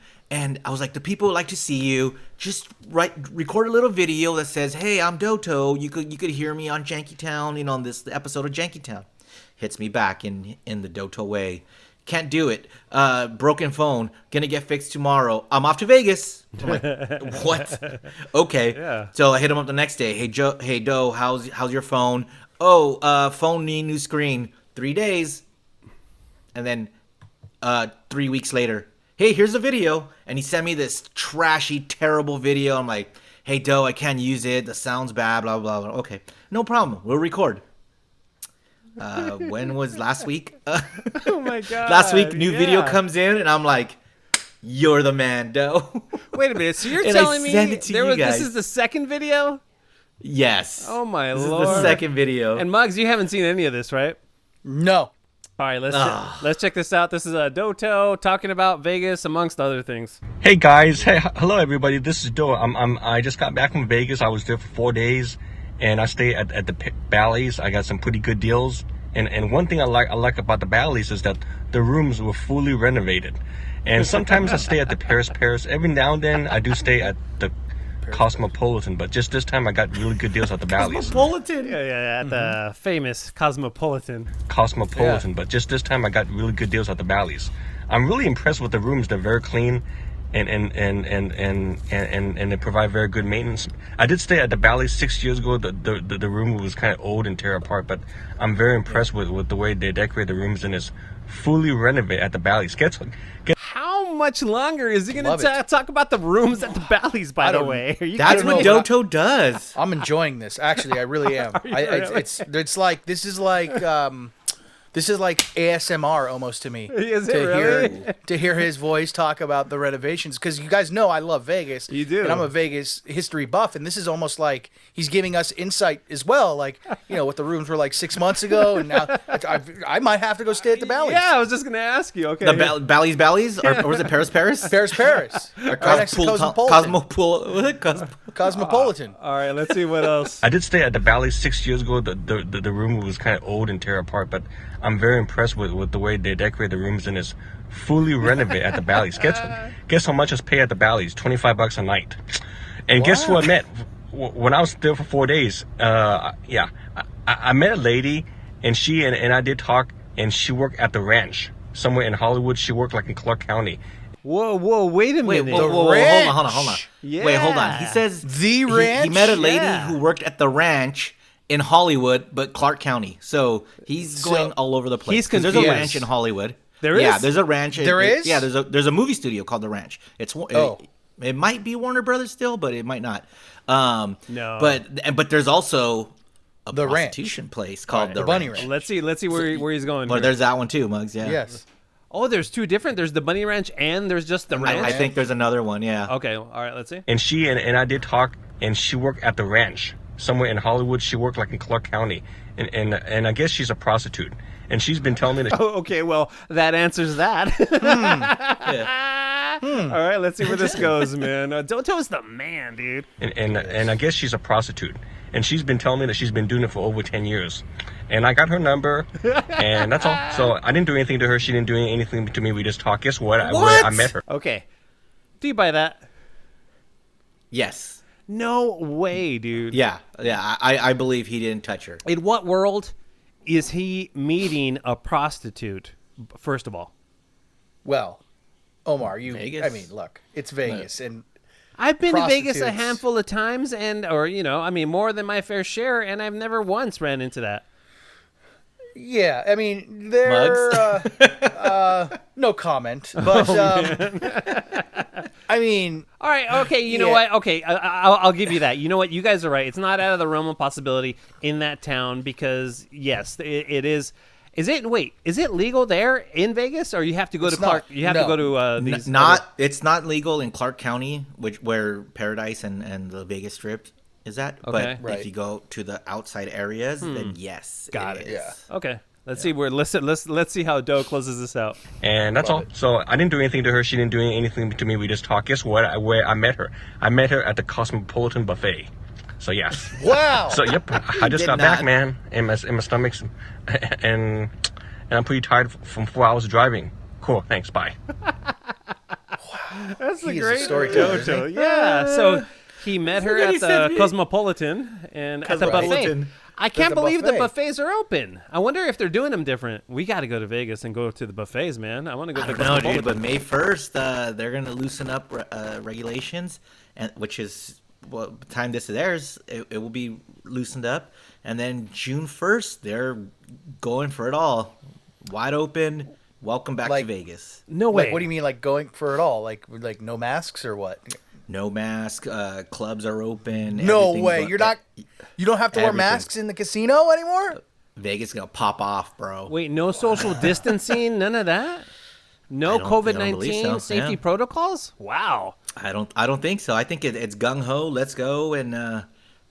Speaker 4: I was like, the people would like to see you. Just record a little video that says, hey, I'm Doto. You could hear me on Janky Town, on this episode of Janky Town. Hits me back in the Doto way. Can't do it. Broken phone. Gonna get fixed tomorrow. I'm off to Vegas. I'm like, what? Okay.
Speaker 3: Yeah.
Speaker 4: So I hit him up the next day. Hey Do, how's your phone? Oh, phone need new screen. 3 days. And then 3 weeks later, hey, here's a video. And he sent me this trashy, terrible video. I'm like, hey Do, I can't use it. The sound's bad, blah, blah, blah. Okay. No problem. We'll record. When was last week?
Speaker 3: Oh my god.
Speaker 4: Last week, new video
Speaker 3: yeah.
Speaker 4: comes in, and I'm like, "You're the man, Do."
Speaker 3: Wait a minute. So you're
Speaker 4: And I
Speaker 3: telling me
Speaker 4: sent it to you
Speaker 3: this
Speaker 4: guys.
Speaker 3: is the second video?
Speaker 4: Yes.
Speaker 3: Oh my
Speaker 4: This
Speaker 3: lord.
Speaker 4: is the second video.
Speaker 3: And Muggs, you haven't seen any of this, right?
Speaker 2: No.
Speaker 3: All right, let's check this out. This is Doto talking about Vegas, amongst other things.
Speaker 6: Hey guys, hey, hello everybody. This is Do. I just got back from Vegas. I was there for 4 days, and I stayed at the Bally's. I got some pretty good deals. And one thing I like about the Bally's is that the rooms were fully renovated. And sometimes I stay at the Paris. Every now and then I do stay at the Cosmopolitan, but just this time I got really good deals at the Bally's.
Speaker 4: Cosmopolitan.
Speaker 3: Yeah, at the famous Cosmopolitan.
Speaker 6: Cosmopolitan, but just this time I got really good deals at the Bally's. I'm really impressed with the rooms. They're very clean, and they provide very good maintenance. I did stay at the Bally's 6 years ago. The room was kind of old and tear apart, but I'm very impressed with the way they decorate the rooms, and it's fully renovated at the Bally's.
Speaker 3: How much longer is he going
Speaker 2: Love
Speaker 3: to
Speaker 2: it.
Speaker 3: talk about the rooms at the Bally's, by the
Speaker 2: don't-
Speaker 3: way? Are you
Speaker 4: That's
Speaker 3: kidding
Speaker 4: what
Speaker 3: me?
Speaker 4: Doto does.
Speaker 2: I'm enjoying this. Actually, I really am. It's like this is like ASMR almost to me.
Speaker 3: Is it
Speaker 2: to
Speaker 3: really?
Speaker 2: hear his voice talk about the renovations, because you guys know I love Vegas.
Speaker 3: You do.
Speaker 2: And I'm a Vegas history buff, and this is almost like he's giving us insight as well. Like, what the rooms were like 6 months ago, and now I might have to go stay at the Bally's.
Speaker 3: Yeah, I was just going to ask you. Okay.
Speaker 4: The Bally's, or was it Paris?
Speaker 2: Paris, right next to Cosmopolitan. Cosmopolitan.
Speaker 3: All right, let's see what else.
Speaker 6: I did stay at the Bally's 6 years ago. The room was kind of old and tear apart, but I'm very impressed with the way they decorate the rooms, and it's fully renovated at the Bally's. Guess how much I pay at the Bally's? $25 a night. And guess who I met when I was there for 4 days? I met a lady, and she and I did talk, and she worked at the ranch somewhere in Hollywood. She worked like in Clark County.
Speaker 3: Whoa, wait a
Speaker 4: Wait,
Speaker 3: minute.
Speaker 4: whoa, hold on.
Speaker 3: Yeah.
Speaker 4: Wait, hold on. He says
Speaker 2: The
Speaker 4: he
Speaker 2: ranch?
Speaker 4: met a lady
Speaker 3: Yeah.
Speaker 4: who worked at the ranch in Hollywood, but Clark County. So he's going all over the place.
Speaker 3: he's
Speaker 4: 'Cause there's a
Speaker 3: confused.
Speaker 4: ranch in Hollywood.
Speaker 3: There is?
Speaker 4: Yeah, there's a ranch.
Speaker 2: There is?
Speaker 4: Yeah, there's a movie studio called The Ranch. It might be Warner Brothers still, but it might not.
Speaker 3: No.
Speaker 4: But there's also a
Speaker 2: The Ranch.
Speaker 4: prostitution place called The
Speaker 2: Bunny
Speaker 4: Ranch.
Speaker 2: Ranch.
Speaker 3: Let's see where he's going.
Speaker 4: Well,
Speaker 3: here.
Speaker 4: there's that one too, Muggs. Yeah.
Speaker 2: Yes.
Speaker 3: Oh, there's two different. There's the Bunny Ranch and there's just the ranch.
Speaker 4: I think there's another one. Yeah.
Speaker 3: Okay, all right, let's see.
Speaker 6: And she and I did talk, and she worked at the ranch somewhere in Hollywood. She worked like in Clark County, and I guess she's a prostitute. And she's been telling me that.
Speaker 3: Oh, okay, well, that answers that. All right, let's see where this goes, man. Doto's the man, dude.
Speaker 6: And I guess she's a prostitute. And she's been telling me that she's been doing it for over 10 years. And I got her number, and that's all. So I didn't do anything to her. She didn't do anything to me. We just talked. Guess what? I met her.
Speaker 3: Okay. Do you buy that?
Speaker 4: Yes.
Speaker 3: No way, dude.
Speaker 4: Yeah. I believe he didn't touch her.
Speaker 3: In what world is he meeting a prostitute, first of all?
Speaker 2: Well, Omar,
Speaker 4: Vegas?
Speaker 2: I mean, look, it's Vegas, and
Speaker 3: I've been to Vegas a
Speaker 2: Prostitutes.
Speaker 3: handful of times, more than my fair share, and I've never once ran into that.
Speaker 2: yeah, I mean, they're no comment, but I mean,
Speaker 3: All right, okay, you know
Speaker 2: Yeah.
Speaker 3: what? Okay, I'll give you that. You know what? You guys are right. It's not out of the realm of possibility in that town because, yes, it is. Is it legal there in Vegas, or you have to go
Speaker 2: It's
Speaker 3: to Clark?
Speaker 2: not.
Speaker 3: You have to
Speaker 2: No.
Speaker 3: go to these.
Speaker 4: It's not legal in Clark County, where Paradise and the Vegas Strip is at.
Speaker 3: Okay.
Speaker 4: But
Speaker 2: Right.
Speaker 4: if you go to the outside areas, then yes,
Speaker 3: Got
Speaker 4: it
Speaker 3: it.
Speaker 4: is.
Speaker 2: Yeah.
Speaker 3: Okay, let's see where let's see how Doe closes this out.
Speaker 6: And that's all. So I didn't do anything to her. She didn't do anything to me. We just talked. Guess what? Where I met her. I met her at the Cosmopolitan Buffet. So yes.
Speaker 2: wow.
Speaker 6: So yep, I just
Speaker 4: did
Speaker 6: got back,
Speaker 4: not.
Speaker 6: man, and my stomach's, and I'm pretty tired from 4 hours of driving. Cool, thanks, bye.
Speaker 3: That's
Speaker 2: He's a storyteller, isn't
Speaker 3: Doto. Yeah. So he met her
Speaker 4: what
Speaker 3: at
Speaker 4: he said.
Speaker 3: the Cosmopolitan and at the buffet.
Speaker 4: Cosmopolitan.
Speaker 3: I can't
Speaker 2: There's a
Speaker 3: believe the
Speaker 2: buffet.
Speaker 3: buffets are open. I wonder if they're doing them different. We got to go to Vegas and go to the buffets, man. I want to go to the
Speaker 4: I don't know,
Speaker 3: Cosmopolitan.
Speaker 4: dude, but May 1st, they're gonna loosen up regulations, and which is the time this airs, it will be loosened up, and then June 1st, they're going for it all, wide open. Welcome back to
Speaker 2: Like-
Speaker 4: Vegas.
Speaker 3: No way.
Speaker 2: Like, what do you mean, like going for it all? Like no masks or what?
Speaker 4: No mask. Clubs are open.
Speaker 2: No
Speaker 4: everything's
Speaker 2: way.
Speaker 4: going-
Speaker 2: You're not. You don't have to wear
Speaker 4: Everything.
Speaker 2: masks in the casino anymore.
Speaker 4: Vegas is gonna pop off, bro.
Speaker 3: Wait, no social distancing, none of that? No
Speaker 4: I don't
Speaker 3: COVID-19
Speaker 4: believe so,
Speaker 3: safety
Speaker 4: yeah.
Speaker 3: protocols? Wow.
Speaker 4: I don't think so. I think it's gung ho. Let's go and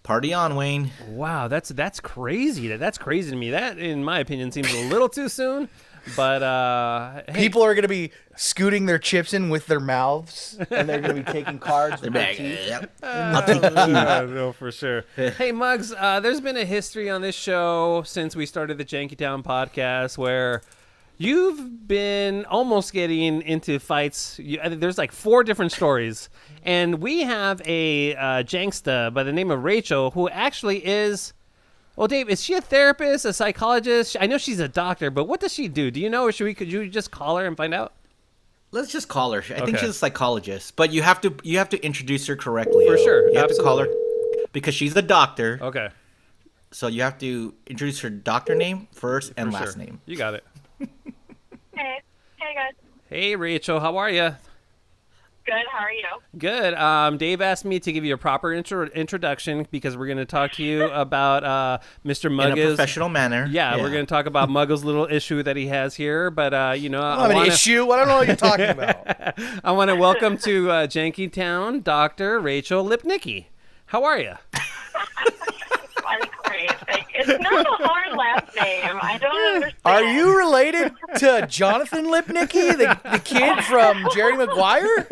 Speaker 4: party on, Wayne.
Speaker 3: Wow, that's crazy. That's crazy to me. That, in my opinion, seems a little too soon. But hey,
Speaker 2: People are gonna be scooting their chips in with their mouths, and they're gonna be taking cards with their teeth.
Speaker 4: Yep. I'll take the key.
Speaker 3: no, for sure. Hey, Muggs, there's been a history on this show since we started the Janky Town podcast where you've been almost getting into fights. I think there's like 4 different stories. And we have a Janksta by the name of Rachel who actually is... Well, Dave, is she a therapist, a psychologist? I know she's a doctor, but what does she do? Do you know, or could you just call her and find out?
Speaker 4: Let's just call her. I think
Speaker 3: Okay.
Speaker 4: she's a psychologist, but you have to introduce her correctly.
Speaker 3: For sure,
Speaker 4: You have to call her
Speaker 3: absolutely.
Speaker 4: because she's a doctor.
Speaker 3: Okay.
Speaker 4: So you have to introduce her doctor name first and
Speaker 3: For
Speaker 4: last
Speaker 3: sure.
Speaker 4: name.
Speaker 3: You got it.
Speaker 7: Hey guys.
Speaker 3: Hey, Rachel, how are you?
Speaker 7: Good. How are you?
Speaker 3: Good. Dave asked me to give you a proper introduction because we're going to talk to you about Mr.
Speaker 4: In a
Speaker 3: Muggles.
Speaker 4: professional manner.
Speaker 3: Yeah, we're going to talk about Muggles' little issue that he has here. But,
Speaker 2: I don't have an issue. I don't know what you're talking about.
Speaker 3: I want to welcome to Janky Town Dr. Rachel Lipnicki. How are you?
Speaker 7: I'm great. It's not a hard last name. I don't understand.
Speaker 2: Are you related to Jonathan Lipnicki, the kid from Jerry Maguire?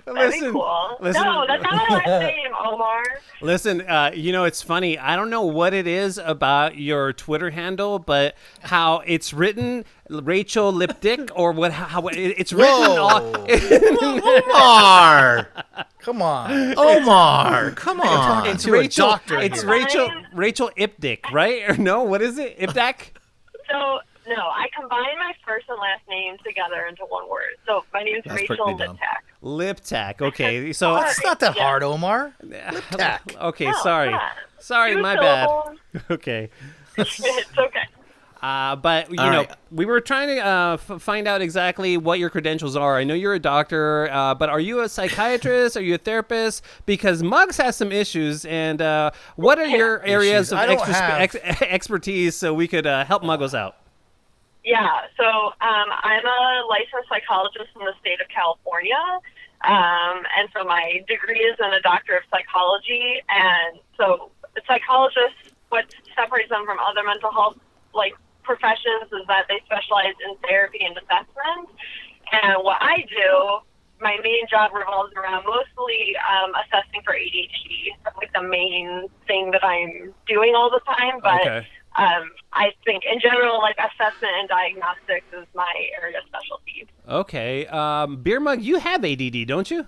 Speaker 7: That'd be cool.
Speaker 3: listen.
Speaker 7: No, that's not my last name, Omar.
Speaker 3: Listen, it's funny. I don't know what it is about your Twitter handle, but how it's written Rachel Lipdick or how it's written
Speaker 2: Whoa.
Speaker 4: Omar!
Speaker 2: Come on.
Speaker 4: Omar! Come on!
Speaker 2: Talking to a doctor
Speaker 3: It's
Speaker 2: here.
Speaker 3: Rachel Ipdick, right? Or no, what is it? Ipdak?
Speaker 7: So, no, I combined my first and last name together into one word. So, my name is
Speaker 4: That's
Speaker 7: Rachel
Speaker 4: pretty dumb.
Speaker 7: Liptak.
Speaker 3: Liptak. Okay, so
Speaker 2: It's not that hard, Omar. Liptak.
Speaker 3: okay,
Speaker 7: No,
Speaker 3: sorry.
Speaker 7: it's not.
Speaker 3: Sorry,
Speaker 7: 2
Speaker 3: my bad.
Speaker 7: syllables.
Speaker 3: Okay.
Speaker 7: It's okay.
Speaker 3: But you know,
Speaker 4: right.
Speaker 3: we were trying to find out exactly what your credentials are. I know you're a doctor, but are you a psychiatrist? Are you a therapist? Because Muggs has some issues, and what are your areas of
Speaker 2: I don't have-
Speaker 3: expertise so we could help Muggles out?
Speaker 7: Yeah, so I'm a licensed psychologist in the state of California, and so my degree is in a doctor of psychology, and so psychologists, what separates them from other mental health professions is that they specialize in therapy and assessment, and what I do, my main job revolves around mostly assessing for ADHD. That's like the main thing that I'm doing all the time, but
Speaker 3: Okay.
Speaker 7: I think in general, like assessment and diagnostics is my area of specialty.
Speaker 3: Okay. Beer Mug, you have ADD, don't you?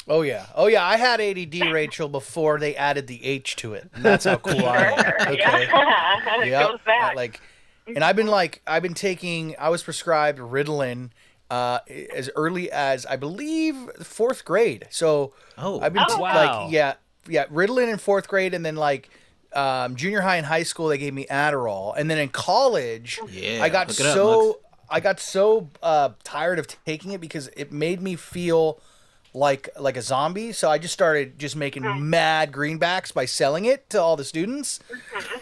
Speaker 2: Oh yeah. I had ADD, Rachel, before they added the H to it. And that's how cool I am. Okay.
Speaker 7: Yeah, it
Speaker 2: Yep.
Speaker 7: goes back.
Speaker 2: And I've been taking. I was prescribed Ritalin as early as I believe 4th grade. So I've been
Speaker 3: wow.
Speaker 2: Ritalin in 4th grade, and then junior high and high school they gave me Adderall, and then in college I got so tired of taking it because it made me feel like a zombie. So I just started making mad greenbacks by selling it to all the students.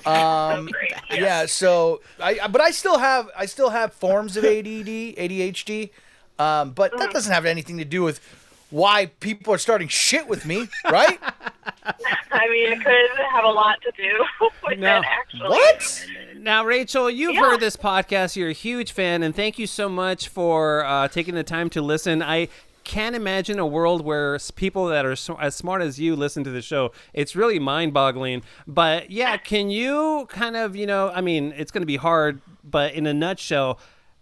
Speaker 2: Yeah. So I still have forms of ADHD, but that doesn't have anything to do with why people are starting shit with me, right?
Speaker 7: I mean, it could have a lot to do with
Speaker 3: No.
Speaker 7: it, actually.
Speaker 2: What?
Speaker 3: Now, Rachel, you've heard this podcast. You're a huge fan, and thank you so much for taking the time to listen. I can't imagine a world where people that are as smart as you listen to the show. It's really mind-boggling. But, yeah, can you kind of, I mean, it's going to be hard, but in a nutshell,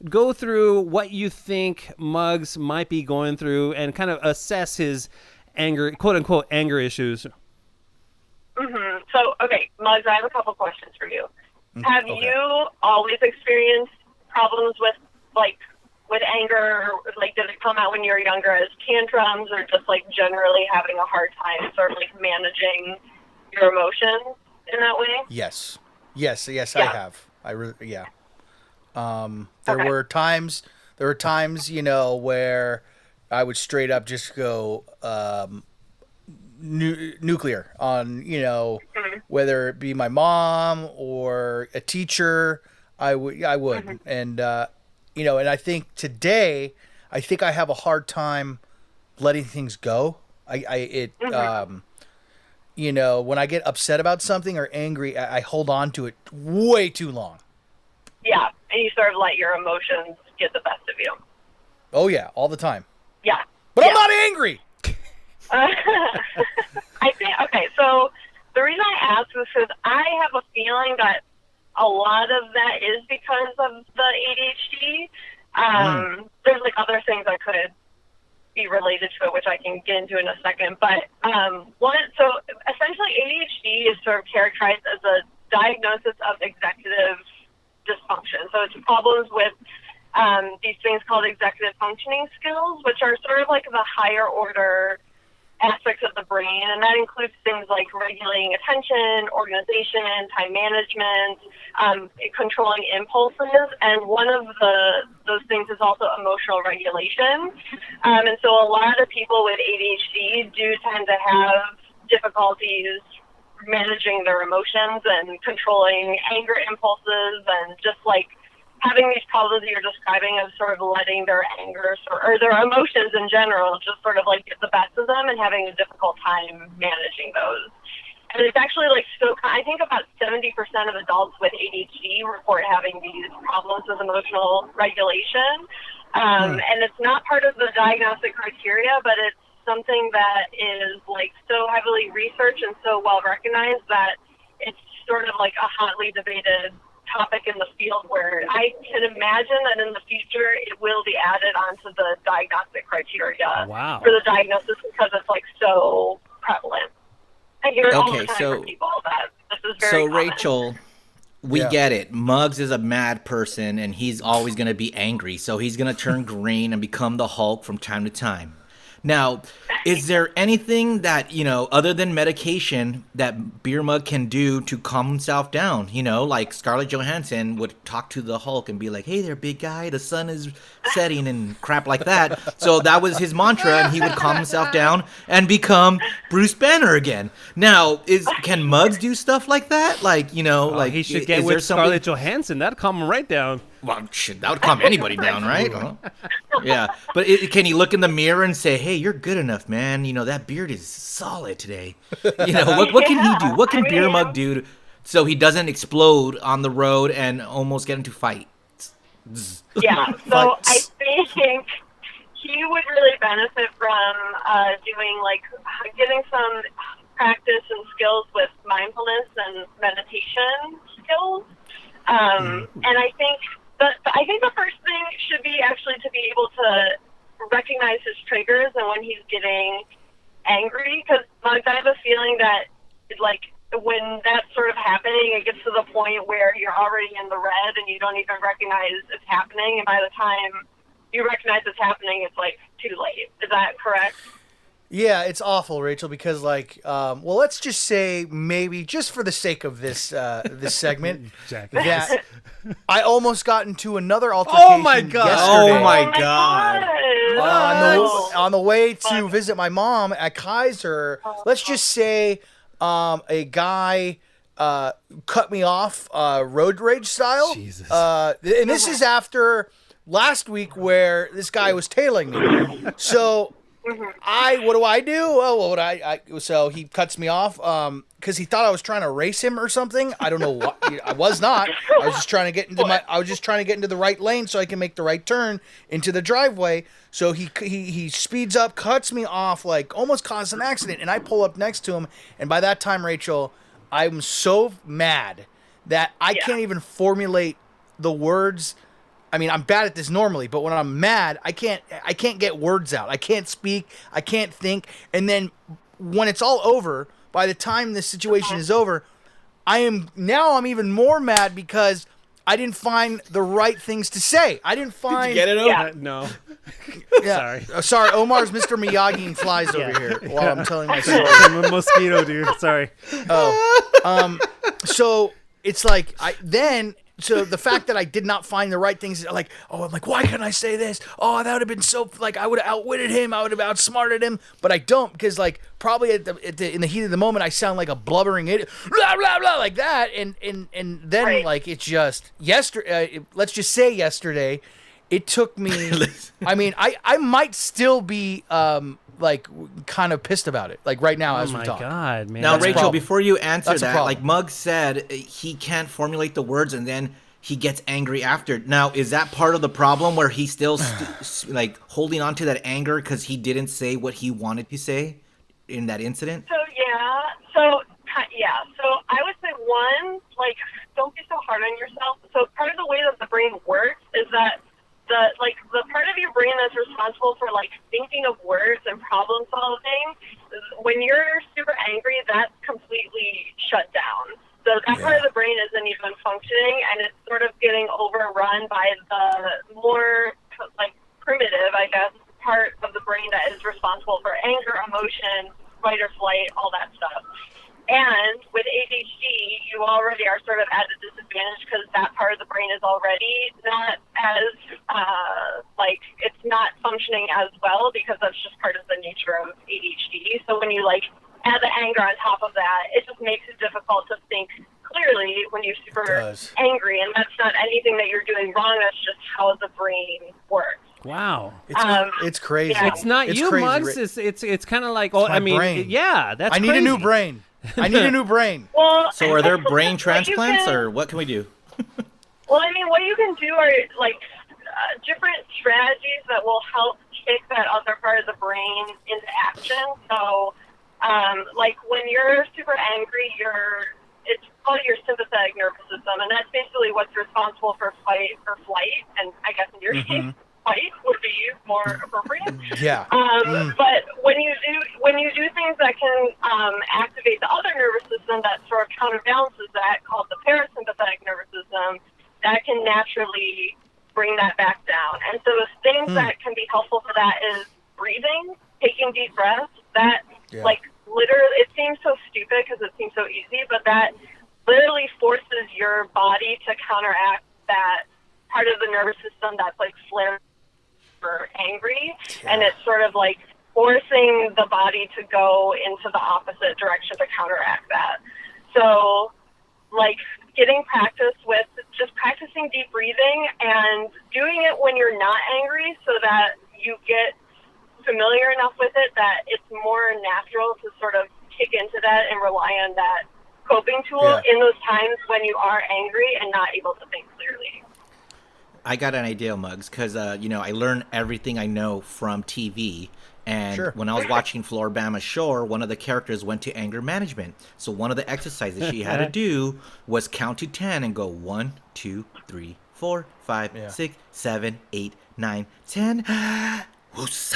Speaker 3: go through what you think Muggs might be going through and kind of assess his anger, quote-unquote, anger issues.
Speaker 7: Mm-hmm. So, okay, Muggs, I have a couple questions for you. Have you always experienced problems with anger? Did it come out when you were younger as tantrums, or just generally having a hard time sort of managing your emotions in that way?
Speaker 2: Yes, I
Speaker 7: Yeah.
Speaker 2: have. There were times, where I would straight up just go nuclear on, whether it be my mom or a teacher. I would, and and I think today, I have a hard time letting things go. When I get upset about something or angry, I hold on to it way too long.
Speaker 7: Yeah, and you sort of let your emotions get the best of you.
Speaker 2: Oh yeah, all the time.
Speaker 7: Yeah.
Speaker 2: But I'm not angry.
Speaker 7: I think, okay, so the reason I asked was because I have a feeling that a lot of that is because of the ADHD. There's other things that could be related to it, which I can get into in a second. But so essentially ADHD is sort of characterized as a diagnosis of executive dysfunction. So it's problems with these things called executive functioning skills, which are sort of the higher order aspects of the brain, and that includes things like regulating attention, organization, time management, controlling impulses, and one of those things is also emotional regulation. And so a lot of people with ADHD do tend to have difficulties managing their emotions and controlling anger impulses, and just having these problems that you're describing of sort of letting their anger or their emotions in general just sort of get the best of them and having a difficult time managing those. And it's actually I think about 70% of adults with ADHD report having these problems with emotional regulation. And it's not part of the diagnostic criteria, but it's something that is so heavily researched and so well recognized that it's sort of a hotly debated topic in the field, where I can imagine that in the future it will be added onto the diagnostic criteria for the diagnosis, because it's so prevalent. I hear it all the time from people that this is very common.
Speaker 4: Rachel, we get it. Muggs is a mad person, and he's always going to be angry, so he's going to turn green and become the Hulk from time to time. Now, is there anything that, other than medication that Beer Mug can do to calm himself down? Like Scarlett Johansson would talk to the Hulk and be like, hey there, big guy, the sun is setting and crap like that. So that was his mantra, and he would calm himself down and become Bruce Banner again. Now, can Muggs do stuff like that? Like,
Speaker 3: he should get with Scarlett Johansson. That'd calm him right down.
Speaker 4: Well, shit, that would calm anybody down, right? Yeah, but can he look in the mirror and say, "Hey, you're good enough, man. That beard is solid today." What can he do? What can Beer Mug do so he doesn't explode on the road and almost get into fights?
Speaker 7: Yeah, so I think he would really benefit from getting some practice and skills with mindfulness and meditation skills. And I think the first thing should be actually to be able to recognize his triggers and when he's getting angry. Because I have a feeling that when that's sort of happening, it gets to the point where you're already in the red and you don't even recognize it's happening. And by the time you recognize it's happening, it's too late. Is that correct?
Speaker 2: Yeah, it's awful, Rachel, because let's just say maybe just for the sake of this this segment that I almost got into another altercation.
Speaker 3: Oh my god!
Speaker 2: Yesterday.
Speaker 4: Oh my god!
Speaker 2: On the way to visit my mom at Kaiser, let's just say a guy cut me off road rage style.
Speaker 3: Jesus.
Speaker 2: And this is after last week where this guy was tailing me. So what do? Oh, so he cuts me off because he thought I was trying to race him or something. I don't know what. I was not. I was just trying to get into the right lane so I can make the right turn into the driveway. So he speeds up, cuts me off, almost caused an accident, and I pull up next to him. And by that time, Rachel, I'm so mad that I can't even formulate the words. I mean, I'm bad at this normally, but when I'm mad, I can't get words out. I can't speak. I can't think. And then when it's all over, by the time this situation is over, I'm even more mad because I didn't find the right things to say. I didn't find.
Speaker 4: Did you get it over?
Speaker 3: Yeah. No.
Speaker 2: Yeah.
Speaker 3: Sorry.
Speaker 2: Sorry, Omar's Mr. Miyagi and flies over here while I'm telling my story.
Speaker 3: I'm a mosquito, dude. Sorry.
Speaker 2: So it's so the fact that I did not find the right things, I'm like, why couldn't I say this? Oh, that would have been so, I would have outwitted him. I would have outsmarted him, but I don't because, probably in the heat of the moment, I sound like a blubbering idiot, blah, blah, blah, like that. And then,
Speaker 7: Right.
Speaker 2: it's just, yesterday, let's just say yesterday, it took me, I mean, I might still be, kind of pissed about it, right now as we talk.
Speaker 3: Oh my god, man.
Speaker 4: Now,
Speaker 2: That's a
Speaker 4: Rachel,
Speaker 2: problem.
Speaker 4: before you answer
Speaker 2: That's a
Speaker 4: that,
Speaker 2: problem.
Speaker 4: Muggs said he can't formulate the words and then he gets angry after. Now, is that part of the problem where he's still holding on to that anger because he didn't say what he wanted to say in that incident?
Speaker 7: So I would say one, don't be so hard on yourself. So part of the way that the brain works is that the part of your brain that's responsible for thinking of words and problem solving, when you're super angry, that's completely shut down. So that part of the brain isn't even functioning, and it's sort of getting overrun by the more primitive, I guess, part of the brain that is responsible for anger, emotion, fight or flight, all that stuff. And with ADHD, you already are sort of at a disadvantage because that part of the brain is already not as, it's not functioning as well because that's just part of the nature of ADHD. So when you, add the anger on top of that, it just makes it difficult to think clearly when you're super angry. And that's not anything that you're doing wrong. That's just how the brain works.
Speaker 3: Wow.
Speaker 2: It's crazy.
Speaker 7: Yeah.
Speaker 3: It's not
Speaker 2: It's
Speaker 3: you,
Speaker 2: crazy,
Speaker 3: Muggs. It's kind of
Speaker 2: my brain.
Speaker 3: yeah, that's
Speaker 2: I need
Speaker 3: crazy.
Speaker 2: a new brain. I need a new brain.
Speaker 7: Well,
Speaker 4: So are there brain
Speaker 7: what
Speaker 4: transplants,
Speaker 7: you can-
Speaker 4: or what can we do?
Speaker 7: Well, I mean, what you can do are different strategies that will help kick that other part of the brain into action. So, when you're super angry, it's called your sympathetic nervous system, and that's basically what's responsible for fight or flight. And I guess in your case, fight would be more appropriate.
Speaker 2: Yeah.
Speaker 7: But when you do things that can activate the other nervous system that sort of counterbalances that, called the parasympathetic nervous system, that can naturally bring that back down. And so things that can be helpful for that is breathing taking deep breaths, that like literally, it seems so stupid because it seems so easy, but that literally forces your body to counteract that part of the nervous system that's like flared or angry, and it's sort of like forcing the body to go into the opposite direction to counteract that. So, like, getting practice with just practicing deep breathing and doing it when you're not angry so that you get familiar enough with it that it's more natural to sort of kick into that and rely on that coping tool in those times when you are angry and not able to think clearly.
Speaker 4: I got an idea, Muggs, because, I learned everything I know from TV. And when I was watching Floribama Shore, one of the characters went to anger management. So one of the exercises she had to do was count to 10 and go 1, 2, 3, 4, 5, 6, 7, 8, 9, 10. Woosah.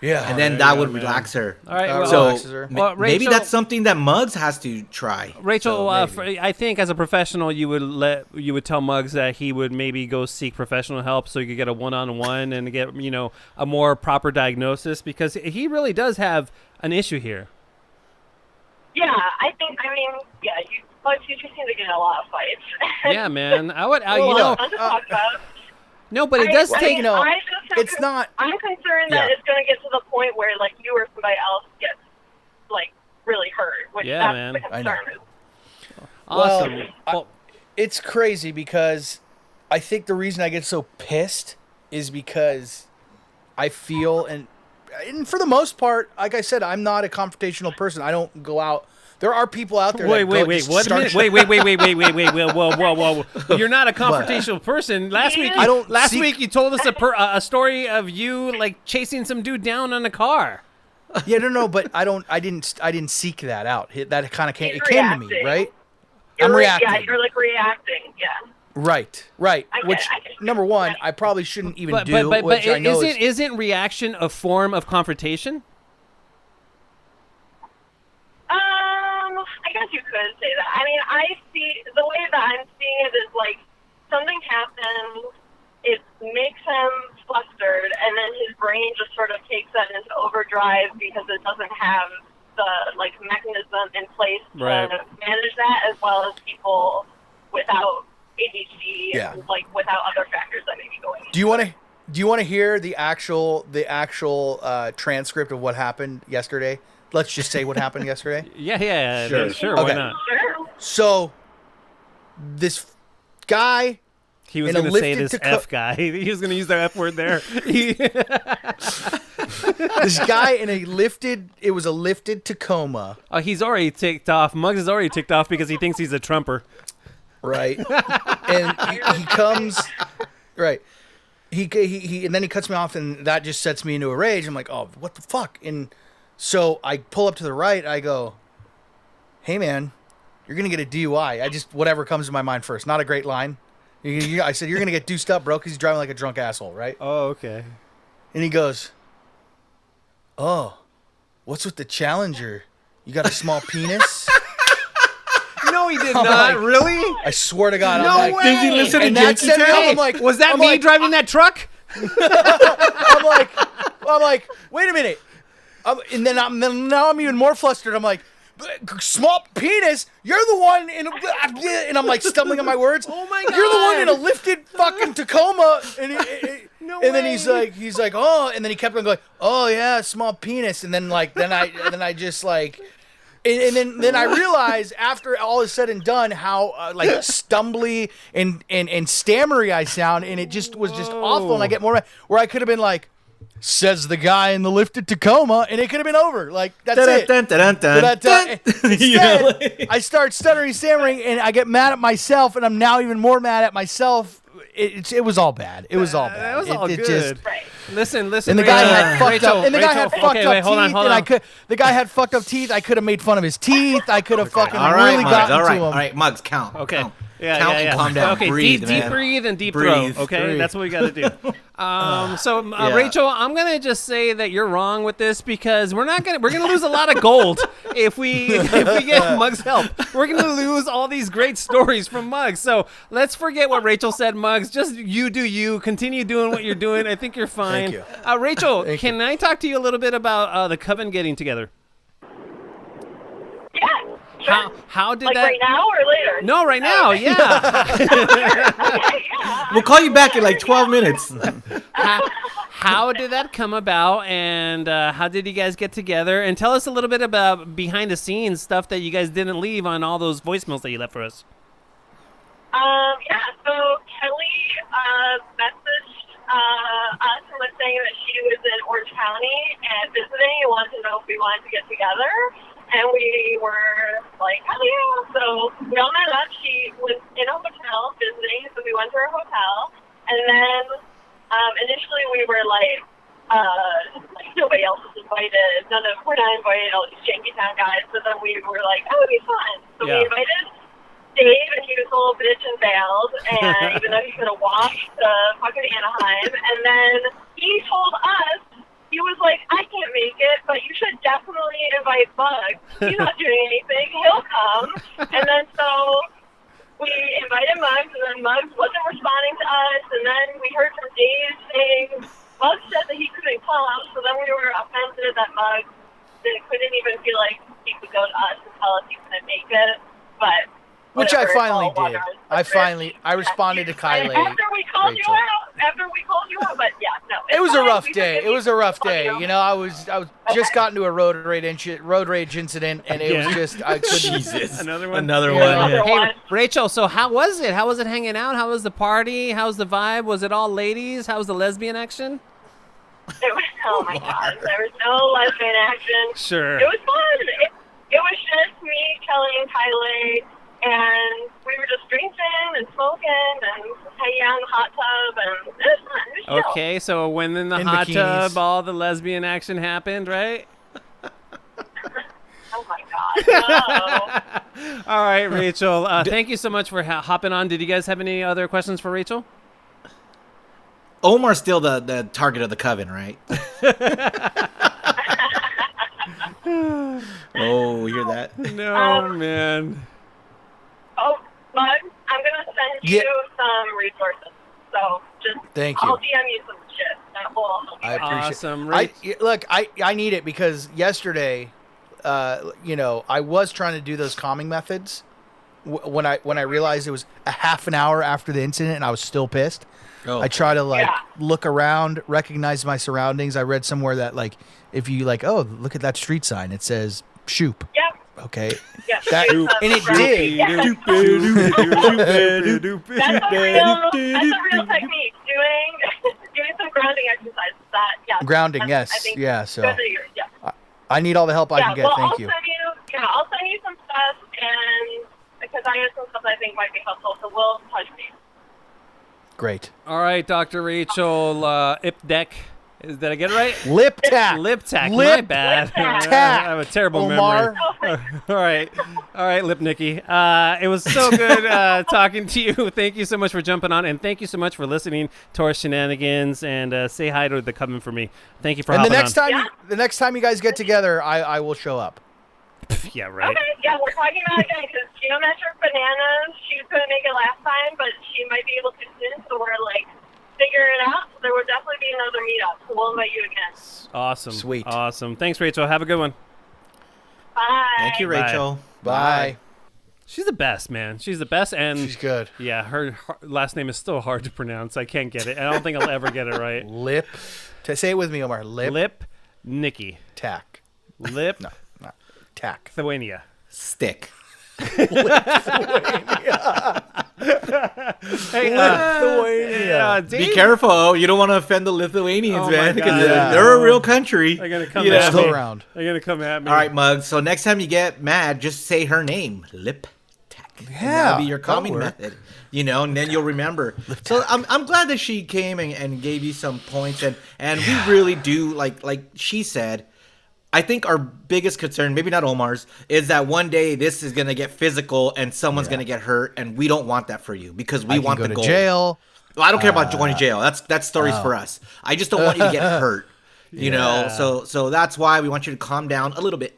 Speaker 2: Yeah.
Speaker 4: And then that would relax her.
Speaker 3: All right.
Speaker 2: Relaxes her.
Speaker 3: Well,
Speaker 4: maybe
Speaker 3: Rachel-
Speaker 4: that's something that Muggs has to try.
Speaker 3: Rachel,
Speaker 4: So
Speaker 3: I think as a professional, you would tell Muggs that he would maybe go seek professional help so you could get a one-on-one and get a more proper diagnosis, because he really does have an issue here.
Speaker 7: Yeah, you just seem to get in a lot of fights.
Speaker 3: Yeah, man. I would.
Speaker 7: Fun to talk about.
Speaker 3: No, but it does take.
Speaker 2: It's not.
Speaker 7: I'm concerned that it's going to get to the point where, like, you or somebody else gets, like, really hurt. Which that's
Speaker 3: man.
Speaker 7: the concern.
Speaker 3: Awesome.
Speaker 2: Well, it's crazy because I think the reason I get so pissed is because I feel, and for the most part, like I said, I'm not a confrontational person. I don't go out. There are people out there.
Speaker 3: Wait,
Speaker 2: that
Speaker 3: wait,
Speaker 2: go,
Speaker 3: wait,
Speaker 2: just
Speaker 3: what?
Speaker 2: start
Speaker 3: Wait, whoa. You're not a confrontational person. Last week, week you told us a story of you like chasing some dude down on a car.
Speaker 2: Yeah, no, but I didn't seek that out. That kind of came to me, right? I'm reacting.
Speaker 7: Yeah, you're like reacting. Yeah.
Speaker 2: Right. Which number one, I probably shouldn't even do.
Speaker 3: But
Speaker 2: I know
Speaker 3: isn't reaction a form of confrontation?
Speaker 7: I guess you could say that. I mean, I see the way that I'm seeing it is like something happens, it makes him flustered, and then his brain just sort of takes that into overdrive because it doesn't have the like mechanism in place to manage that, as well as people without ADHD and like without other factors that may be going on.
Speaker 2: Do you want to hear the actual transcript of what happened yesterday? Let's just say what happened yesterday.
Speaker 3: Yeah. Sure.
Speaker 2: Okay.
Speaker 3: Why not?
Speaker 7: Sure.
Speaker 2: So, this guy.
Speaker 3: He was going to say this F guy. He was going to use the F word there.
Speaker 2: This guy in a lifted Tacoma.
Speaker 3: Oh, he's already ticked off. Muggs is already ticked off because he thinks he's a Trumper.
Speaker 2: Right. And he comes. Right. He and then he cuts me off, and that just sets me into a rage. I'm like, oh, what the fuck? And so I pull up to the right. I go, hey, man, you're going to get a DUI. Whatever comes to my mind first. Not a great line. I said, you're going to get deuced up, bro, because he's driving like a drunk asshole, right?
Speaker 3: Oh, okay.
Speaker 2: And he goes, oh, what's with the Challenger? You got a small penis?
Speaker 3: No, he did not. Really?
Speaker 2: I swear to God.
Speaker 3: No
Speaker 2: I'm like,
Speaker 3: way.
Speaker 4: Did he listen to
Speaker 2: and that
Speaker 4: Janky
Speaker 2: set me
Speaker 4: Town?
Speaker 2: up. I'm like,
Speaker 3: was that me driving that truck?
Speaker 2: I'm like, wait a minute. And then now I'm even more flustered. I'm like, small penis? You're the one and I'm like stumbling on my words.
Speaker 3: Oh my God.
Speaker 2: You're the one in a lifted fucking Tacoma. And then he's like, oh, and then he kept on going, oh yeah, small penis. And then I just like, and then I realized after all is said and done how like stumbly and stammery I sound, and it just was just awful. And I get more where I could have been like, says the guy in the lifted Tacoma, and it could have been over. Like, that's it. Instead, I start stuttering, stammering, and I get mad at myself, and I'm now even more mad at myself. It was all bad. It was all bad.
Speaker 3: It was all good.
Speaker 2: Just,
Speaker 3: Listen.
Speaker 2: and the guy had fucked up. And the guy had fucked up
Speaker 3: hold
Speaker 2: teeth.
Speaker 3: on.
Speaker 2: The guy had fucked up teeth. I could have made fun of his teeth. I could have fucking really
Speaker 4: Muggs,
Speaker 2: gotten to him.
Speaker 4: All right, Muggs, count.
Speaker 3: Okay.
Speaker 4: Count.
Speaker 3: Yeah,
Speaker 4: Count and calm down.
Speaker 3: Okay,
Speaker 4: Breathe,
Speaker 3: deep
Speaker 4: man.
Speaker 3: breathe and deep
Speaker 4: Breathe.
Speaker 3: throw. Okay, that's what we got to do. Rachel, I'm gonna just say that you're wrong with this because we're gonna lose a lot of gold if we get Muggs help. We're gonna lose all these great stories from Muggs. So let's forget what Rachel said, Muggs. Just you do you. Continue doing what you're doing. I think you're fine.
Speaker 2: Thank you.
Speaker 3: Rachel, can I talk to you a little bit about the Coven getting together?
Speaker 7: Yeah. Sure.
Speaker 3: How did
Speaker 7: like
Speaker 3: that?
Speaker 7: Right now or later?
Speaker 3: No, right now.
Speaker 7: Okay.
Speaker 3: Yeah.
Speaker 7: Okay, yeah.
Speaker 4: We'll call you back in like 12 minutes.
Speaker 3: How did that come about, and how did you guys get together? And tell us a little bit about behind-the-scenes stuff that you guys didn't leave on all those voicemails that you left for us.
Speaker 7: Yeah, so Kelly messaged us and was saying that she was in Orange County and visiting and wanted to know if we wanted to get together. And we were like, hell yeah. So we all met up. She was in a hotel visiting, so we went to her hotel. And then initially we were like nobody else was invited. We're not invited, all these Janky Town guys. So then we were like, oh, it'd be fun. So we invited Dave, and he was a little bitch and bailed. And even though he could have walked to fucking Anaheim. And then he told us, he was like, I can't make it, but you should definitely invite Muggs. He's not doing anything. He'll come. And then so we invited Muggs, and then Muggs wasn't responding to us. And then we heard from Dave saying Muggs said that he couldn't come. So then we were offended that Muggs couldn't even feel like he could go to us and tell us he couldn't make it. But
Speaker 2: Which I
Speaker 7: whatever,
Speaker 2: finally
Speaker 7: it's all
Speaker 2: did.
Speaker 7: water.
Speaker 2: I responded to Kylie.
Speaker 7: After we called
Speaker 2: Rachel.
Speaker 7: you out, but yeah, no.
Speaker 2: It was a
Speaker 7: fine.
Speaker 2: rough
Speaker 7: We
Speaker 2: day.
Speaker 7: just-
Speaker 2: It was a rough
Speaker 7: you
Speaker 2: day.
Speaker 7: know.
Speaker 2: You know, I was just got into a road rage incident, and it was
Speaker 3: Again?
Speaker 2: just I couldn't.
Speaker 4: Jesus.
Speaker 3: Another one?
Speaker 4: Another
Speaker 2: Yeah.
Speaker 4: one. Yeah.
Speaker 3: Hey, Rachel, so how was it? How was it hanging out? How was the party? How was the vibe? Was it all ladies? How was the lesbian action?
Speaker 7: It was, oh my god, there was no lesbian action.
Speaker 3: Sure.
Speaker 7: It was fun. It was just me, Kelly, and Kylie, and we were just drinking and smoking and hanging out in the hot tub, and it was fun. It was chill.
Speaker 3: Okay, so when in the
Speaker 2: In
Speaker 3: hot
Speaker 2: bikinis.
Speaker 3: tub, all the lesbian action happened, right?
Speaker 7: Oh my god, no.
Speaker 3: All right, Rachel. Thank you so much for hopping on. Did you guys have any other questions for Rachel?
Speaker 4: Omar's still the target of the Coven, right? Oh, you hear that?
Speaker 3: No, man.
Speaker 7: Oh, Mug, I'm gonna send you some resources. So just
Speaker 2: Thank you.
Speaker 7: I'll DM you some shit. That will help you.
Speaker 2: I appreciate.
Speaker 3: Awesome.
Speaker 2: I need it because yesterday, I was trying to do those calming methods when I realized it was a half an hour after the incident and I was still pissed.
Speaker 4: Oh.
Speaker 2: I try to
Speaker 7: Yeah.
Speaker 2: look around, recognize my surroundings. I read somewhere that if you look at that street sign, it says shoop.
Speaker 7: Yep.
Speaker 2: Okay.
Speaker 7: Yeah.
Speaker 2: That-
Speaker 7: do some
Speaker 2: and it
Speaker 7: grounding.
Speaker 2: did.
Speaker 7: Yeah. That's a real technique. Doing some grounding exercises.
Speaker 2: Grounding,
Speaker 7: That's-
Speaker 2: yes.
Speaker 7: I think
Speaker 2: Yeah, so
Speaker 7: good that you're- yeah.
Speaker 2: I need all the help I can get.
Speaker 7: Well,
Speaker 2: Thank
Speaker 7: I'll
Speaker 2: you.
Speaker 7: I'll send you some stuff, and because I have some stuff I think might be helpful, so we'll touch base.
Speaker 2: Great.
Speaker 3: All right, Dr. Rachel Ipdeck. Did I get it right?
Speaker 2: Lip tap.
Speaker 3: Lip tack. My
Speaker 2: Lip
Speaker 3: bad.
Speaker 7: tack.
Speaker 3: I have a terrible
Speaker 2: Omar.
Speaker 3: memory. All right, Lipnicki. It was so good talking to you. Thank you so much for jumping on, and thank you so much for listening to our shenanigans. And say hi to the Coven for me. Thank you for
Speaker 2: And
Speaker 3: hopping
Speaker 2: the next time you guys get together, I will show up.
Speaker 3: on. Yeah, right.
Speaker 7: Okay, yeah, we're talking about it again because Geometric Bananas, she couldn't make it last time, but she might be able to soon, so we're figuring it out. So there will definitely be another meetup, so we'll invite you again.
Speaker 3: Awesome.
Speaker 2: Sweet.
Speaker 3: Awesome. Thanks, Rachel. Have a good one.
Speaker 7: Bye.
Speaker 4: Thank you, Rachel.
Speaker 2: Bye.
Speaker 3: She's the best, man. She's the best, and
Speaker 2: She's good.
Speaker 3: yeah, her last name is still hard to pronounce. I can't get it. I don't think I'll ever get it right.
Speaker 2: Lip. Say it with me, Omar.
Speaker 3: Lipnicki.
Speaker 2: Tack.
Speaker 3: Lip.
Speaker 2: No, not tack.
Speaker 3: Lithuania.
Speaker 4: Stick.
Speaker 3: Hey,
Speaker 2: Lithuania.
Speaker 3: Dave,
Speaker 4: Be careful. You don't want to offend the Lithuanians,
Speaker 3: Oh,
Speaker 4: man,
Speaker 3: my
Speaker 4: because
Speaker 3: God.
Speaker 4: they're a real country.
Speaker 3: They're gonna come
Speaker 4: You
Speaker 3: at
Speaker 4: know?
Speaker 3: me.
Speaker 2: Still around.
Speaker 3: They're gonna come at me.
Speaker 4: All right, Muggs. So next time you get mad, just say her name. Lip tack. And that'll be your
Speaker 2: that'll
Speaker 4: calming
Speaker 2: work.
Speaker 4: method. And then you'll remember. So I'm glad that she came and gave you some points, and we really do like she said. I think our biggest concern, maybe not Omar's, is that one day this is gonna get physical and someone's gonna get hurt, and we don't want that for you because we
Speaker 2: I
Speaker 4: want
Speaker 2: can go
Speaker 4: the
Speaker 2: to
Speaker 4: goal.
Speaker 2: jail.
Speaker 4: Well, I don't care about going to jail. That's stories for us. I just don't want you to get hurt. You know, so that's why we want you to calm down a little bit.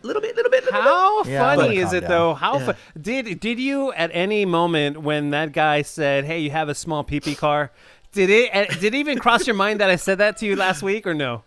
Speaker 3: How
Speaker 1: Yeah,
Speaker 3: funny
Speaker 1: calm
Speaker 3: is it
Speaker 1: down.
Speaker 3: though? How did you at any moment when that guy said, "Hey, you have a small pee-pee car," did it even cross your mind that I said that to you last week or no?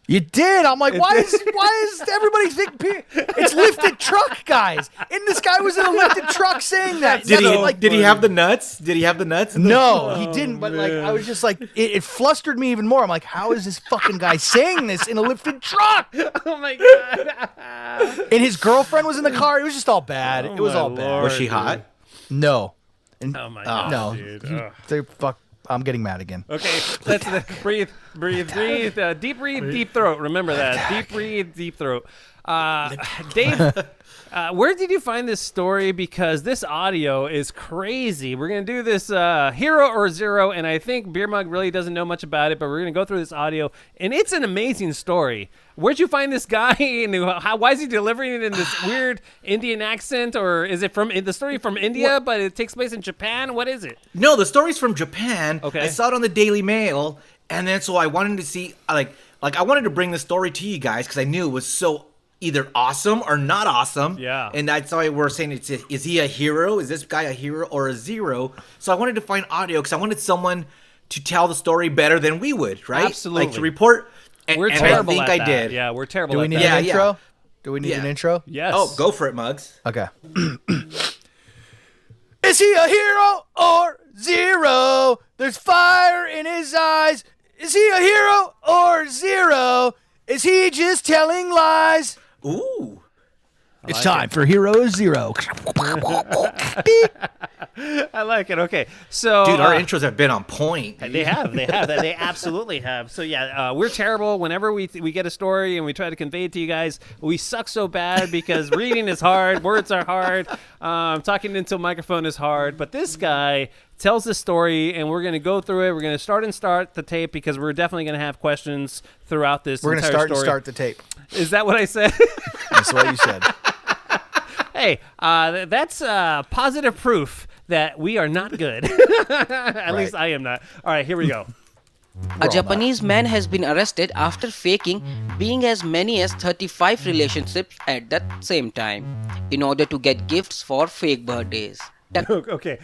Speaker 2: You did. I'm like, why is everybody thinking it's lifted truck, guys? And this guy was in a lifted truck saying that.
Speaker 4: Did
Speaker 2: That's
Speaker 4: he have the nuts? Did he have the nuts?
Speaker 2: No, he didn't. But like, I was just like, it flustered me even more. I'm like, how is this fucking guy saying this in a lifted truck?
Speaker 3: Oh my god!
Speaker 2: And his girlfriend was in the car. It was just all bad. It was
Speaker 3: my
Speaker 2: all bad.
Speaker 3: Lord.
Speaker 4: Was she hot?
Speaker 2: No.
Speaker 3: Oh my god,
Speaker 2: No.
Speaker 3: dude.
Speaker 2: He-
Speaker 3: Ugh.
Speaker 2: they fuck. I'm getting mad again.
Speaker 3: Okay, let's breathe. Deep breathe, deep throat. Remember that. Deep breathe, deep throat. Dave, where did you find this story? Because this audio is crazy. We're going to do this hero or zero, and I think Beer Mug really doesn't know much about it, but we're going to go through this audio, and it's an amazing story. Where'd you find this guy, and why is he delivering it in this weird Indian accent, or is it from the story from India, but it takes place in Japan? What is it?
Speaker 4: No, the story's from Japan.
Speaker 3: Okay.
Speaker 4: I saw it on the Daily Mail, and then so I wanted to see, like I wanted to bring the story to you guys because I knew it was so either awesome or not awesome.
Speaker 3: Yeah.
Speaker 4: And that's why we're saying, is he a hero? Is this guy a hero or a zero? So I wanted to find audio because I wanted someone to tell the story better than we would, right?
Speaker 3: Absolutely.
Speaker 4: Like to report.
Speaker 3: We're
Speaker 4: and
Speaker 3: terrible
Speaker 4: I think
Speaker 3: at
Speaker 4: I
Speaker 3: that.
Speaker 4: did.
Speaker 3: Yeah, we're terrible
Speaker 2: Do we
Speaker 3: at
Speaker 2: need
Speaker 3: that.
Speaker 2: an
Speaker 4: Yeah,
Speaker 2: intro?
Speaker 4: yeah.
Speaker 2: Do we need
Speaker 4: Yeah.
Speaker 2: an intro?
Speaker 3: Yes.
Speaker 4: Oh, go for it, Muggs.
Speaker 2: Okay. Is he a hero or zero? There's fire in his eyes. Is he a hero or zero? Is he just telling lies?
Speaker 4: Ooh.
Speaker 2: It's time for hero or zero.
Speaker 3: I like it. Okay, so
Speaker 4: Dude, our intros have been on point. dude.
Speaker 3: They have. They absolutely have. So yeah, we're terrible. Whenever we get a story and we try to convey it to you guys, we suck so bad because reading is hard, words are hard, talking into a microphone is hard. But this guy tells the story, and we're going to go through it. We're going to start the tape because we're definitely going to have questions throughout this.
Speaker 2: We're going to
Speaker 3: entire
Speaker 2: start
Speaker 3: story.
Speaker 2: the tape.
Speaker 3: Is that what I said?
Speaker 2: That's what you said.
Speaker 3: Hey, that's positive proof that we are not good. At least I am not. All right, here we go.
Speaker 8: A Japanese man has been arrested after faking being as many as 35 relationships at the same time in order to get gifts for fake birthdays.
Speaker 3: Okay.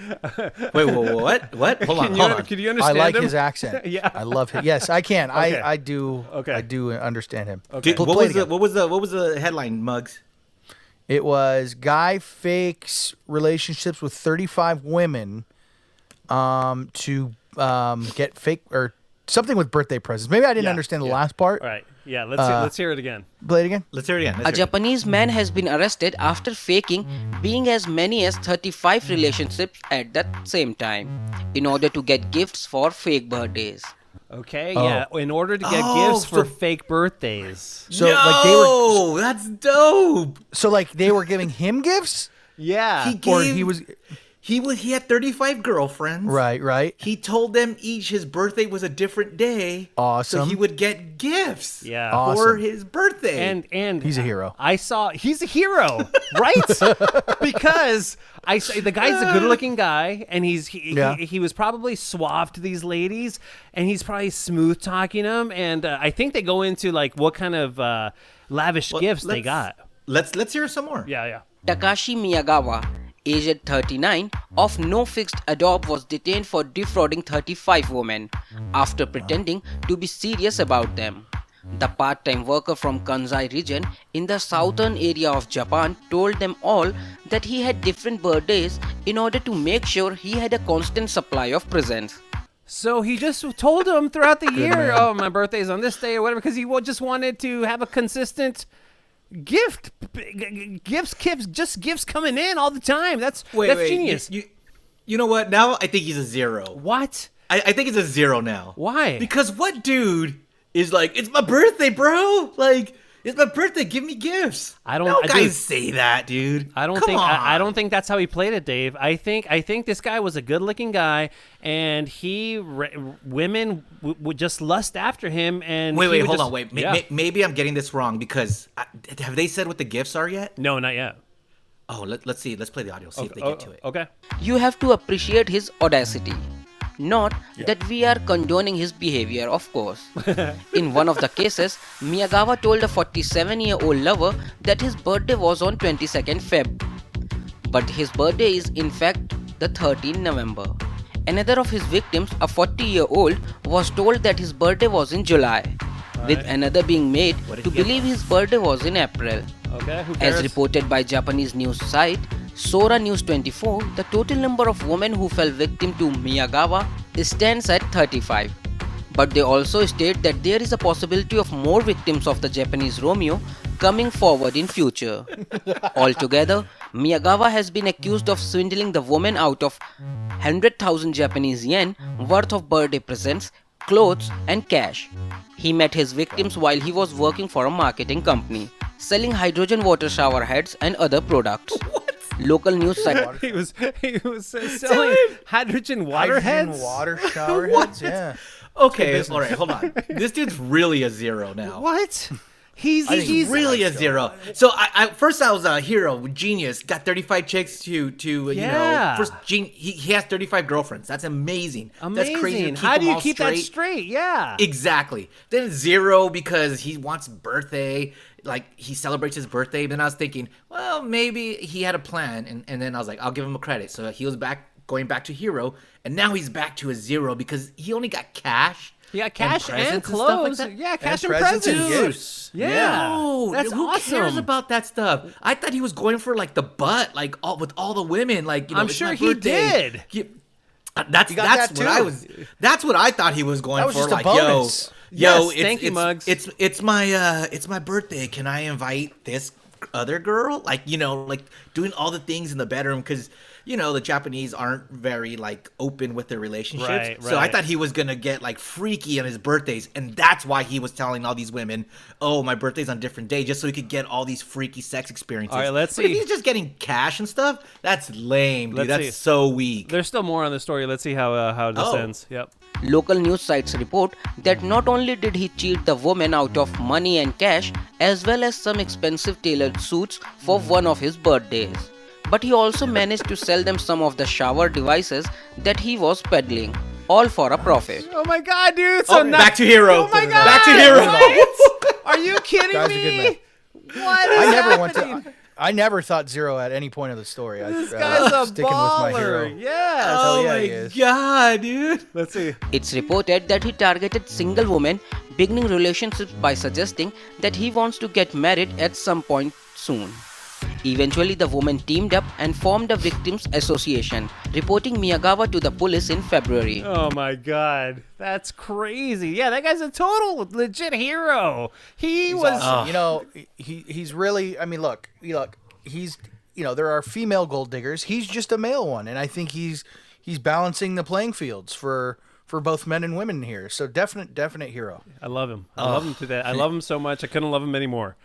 Speaker 4: Wait, what? What? Hold on.
Speaker 3: Can you
Speaker 2: I
Speaker 3: understand
Speaker 2: like
Speaker 3: him?
Speaker 2: his accent.
Speaker 3: Yeah.
Speaker 2: I love him. Yes, I can.
Speaker 3: Okay.
Speaker 2: I do.
Speaker 3: Okay.
Speaker 2: I do understand him.
Speaker 3: Okay.
Speaker 4: Dude,
Speaker 2: Play it again.
Speaker 4: what was the headline, Muggs?
Speaker 2: It was guy fakes relationships with 35 women to get fake or something with birthday presents. Maybe I didn't
Speaker 3: Yeah,
Speaker 2: understand the
Speaker 3: yeah.
Speaker 2: last part.
Speaker 3: All right. Yeah, let's hear it again.
Speaker 2: Play it again.
Speaker 4: Let's hear it again.
Speaker 8: A Japanese man has been arrested after faking being as many as 35 relationships at the same time in order to get gifts for fake birthdays.
Speaker 3: Okay, yeah. In order to get gifts for fake birthdays.
Speaker 2: So like they were
Speaker 4: that's dope.
Speaker 2: they were giving him gifts
Speaker 3: Yeah.
Speaker 2: or he was
Speaker 4: He had 35 girlfriends.
Speaker 2: right.
Speaker 4: He told them each his birthday was a different day. So
Speaker 2: Awesome.
Speaker 4: he would get gifts.
Speaker 3: Yeah.
Speaker 4: For
Speaker 2: Awesome.
Speaker 4: his birthday.
Speaker 3: and
Speaker 2: He's a hero.
Speaker 3: He's a hero, right? Because the guy's a good-looking guy, and he was probably suave to these ladies, and he's probably smooth talking them, and I think they go into like what kind of lavish gifts they got.
Speaker 4: Let's hear some more.
Speaker 3: Yeah.
Speaker 8: Takashi Miyagawa, aged 39, of no fixed adobe, was detained for defrauding 35 women after pretending to be serious about them. The part-time worker from Kansai region in the southern area of Japan told them all that he had different birthdays in order to make sure he had a constant supply of presents.
Speaker 3: So he just told them throughout the year, "Oh, my birthday's on this day or whatever," because he just wanted to have a consistent gifts coming in all the time. That's genius.
Speaker 4: You know what? Now I think he's a zero.
Speaker 3: What?
Speaker 4: I think he's a zero now.
Speaker 3: Why?
Speaker 4: Because what dude is like, it's my birthday, bro? Like, it's my birthday. Give me gifts. No guys say that, dude.
Speaker 3: I don't
Speaker 4: Come
Speaker 3: think
Speaker 4: on.
Speaker 3: I don't think that's how he played it, Dave. I think this guy was a good-looking guy, and women would just lust after him. And
Speaker 4: Wait, hold on. Maybe I'm getting this wrong because have they said what the gifts are yet?
Speaker 3: No, not yet.
Speaker 4: Oh, let's see. Let's play the audio. See if they get to it.
Speaker 3: Okay.
Speaker 8: You have to appreciate his audacity. Not that we are condoning his behavior, of course. In one of the cases, Miyagawa told a 47-year-old lover that his birthday was on 22nd Feb. But his birthday is in fact the 13th November. Another of his victims, a 40-year-old, was told that his birthday was in July, with another being made to believe his birthday was in April.
Speaker 3: Okay, who cares?
Speaker 8: As reported by Japanese news site Sora News 24, the total number of women who fell victim to Miyagawa stands at 35. But they also state that there is a possibility of more victims of the Japanese Romeo coming forward in future. Altogether, Miyagawa has been accused of swindling the woman out of 100,000 Japanese yen worth of birthday presents, clothes and cash. He met his victims while he was working for a marketing company, selling hydrogen water shower heads and other products. Local news site
Speaker 3: he was selling hydrogen water heads.
Speaker 2: water shower heads. Yeah.
Speaker 4: Okay, all right, hold on. This dude's really a zero now.
Speaker 3: What? He's
Speaker 4: really a zero. So I first I was a hero, genius, got 35 chicks to you know, first he has 35 girlfriends. That's amazing. That's crazy.
Speaker 3: How do you keep that straight? Yeah.
Speaker 4: Exactly. Then zero because he wants birthday, like he celebrates his birthday. Then I was thinking, well, maybe he had a plan, and then I was like, I'll give him a credit. So he was going back to hero, and now he's back to a zero because he only got cash.
Speaker 3: He got cash and
Speaker 4: presents and stuff
Speaker 3: clothes.
Speaker 4: like that?
Speaker 3: Yeah, cash and
Speaker 2: presents and
Speaker 3: presents.
Speaker 2: gifts.
Speaker 3: Yeah.
Speaker 4: No,
Speaker 3: That's
Speaker 4: who
Speaker 3: awesome.
Speaker 4: cares about that stuff? I thought he was going for like the butt, like with all the women. Like, you know,
Speaker 3: I'm
Speaker 4: it's
Speaker 3: sure
Speaker 4: my
Speaker 3: he
Speaker 4: birthday.
Speaker 3: did.
Speaker 4: That's
Speaker 2: that
Speaker 4: what I
Speaker 2: too.
Speaker 4: was. That's what I thought he was going
Speaker 2: That was
Speaker 4: for.
Speaker 2: just a
Speaker 4: Like,
Speaker 2: bonus.
Speaker 3: Yes,
Speaker 4: it's,
Speaker 3: thank you, Muggs.
Speaker 4: It's my birthday. Can I invite this other girl? Like, you know, like doing all the things in the bedroom because, you know, the Japanese aren't very like open with their relationships.
Speaker 3: Right,
Speaker 4: So I
Speaker 3: right.
Speaker 4: thought he was gonna get like freaky on his birthdays, and that's why he was telling all these women, "Oh, my birthday's on a different day," just so he could get all these freaky sex experiences.
Speaker 3: All right, let's
Speaker 4: But if
Speaker 3: see.
Speaker 4: he's just getting cash and stuff, that's lame, dude.
Speaker 3: Let's
Speaker 4: That's
Speaker 3: see.
Speaker 4: so weak.
Speaker 3: There's still more on the story. Let's see how this
Speaker 4: Oh.
Speaker 3: ends. Yep.
Speaker 8: Local news sites report that not only did he cheat the woman out of money and cash, as well as some expensive tailored suits for one of his birthdays, but he also managed to sell them some of the shower devices that he was peddling, all for a profit.
Speaker 3: Oh my god, dude! So now-
Speaker 4: back to hero.
Speaker 3: Oh my god!
Speaker 4: Back to hero.
Speaker 3: What? Are you kidding
Speaker 2: Guy's a good man.
Speaker 3: me? What is happening?
Speaker 2: I never thought zero at any point of the story.
Speaker 3: This guy's a
Speaker 2: sticking with my hero.
Speaker 3: baller. Yes.
Speaker 2: Hell
Speaker 4: Oh
Speaker 2: yeah,
Speaker 4: my
Speaker 2: he is.
Speaker 4: god, dude.
Speaker 3: Let's see.
Speaker 8: It's reported that he targeted single women beginning relationships by suggesting that he wants to get married at some point soon. Eventually, the woman teamed up and formed a victims association, reporting Miyagawa to the police in February.
Speaker 3: Oh my god, that's crazy. Yeah, that guy's a total legit hero. He was.
Speaker 2: Awesome. You know, he's really. I mean, look. He's. You know, there are female gold diggers. He's just a male one, and I think he's balancing the playing fields for both men and women here. So definite hero.
Speaker 3: I love him. I love him to that. I love him so much. I couldn't love him anymore.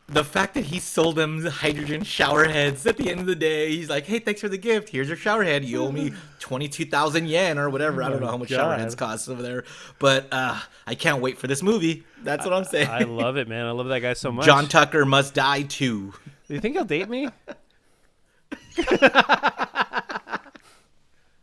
Speaker 4: The fact that he sold them the hydrogen shower heads at the end of the day, he's like, "Hey, thanks for the gift. Here's your shower head. You owe me 22,000 yen or whatever. I don't know how much shower heads cost over there, but I can't wait for this movie. That's what I'm saying.
Speaker 3: I love it, man. I love that guy so much.
Speaker 4: John Tucker must die too.
Speaker 3: Do you think he'll date me?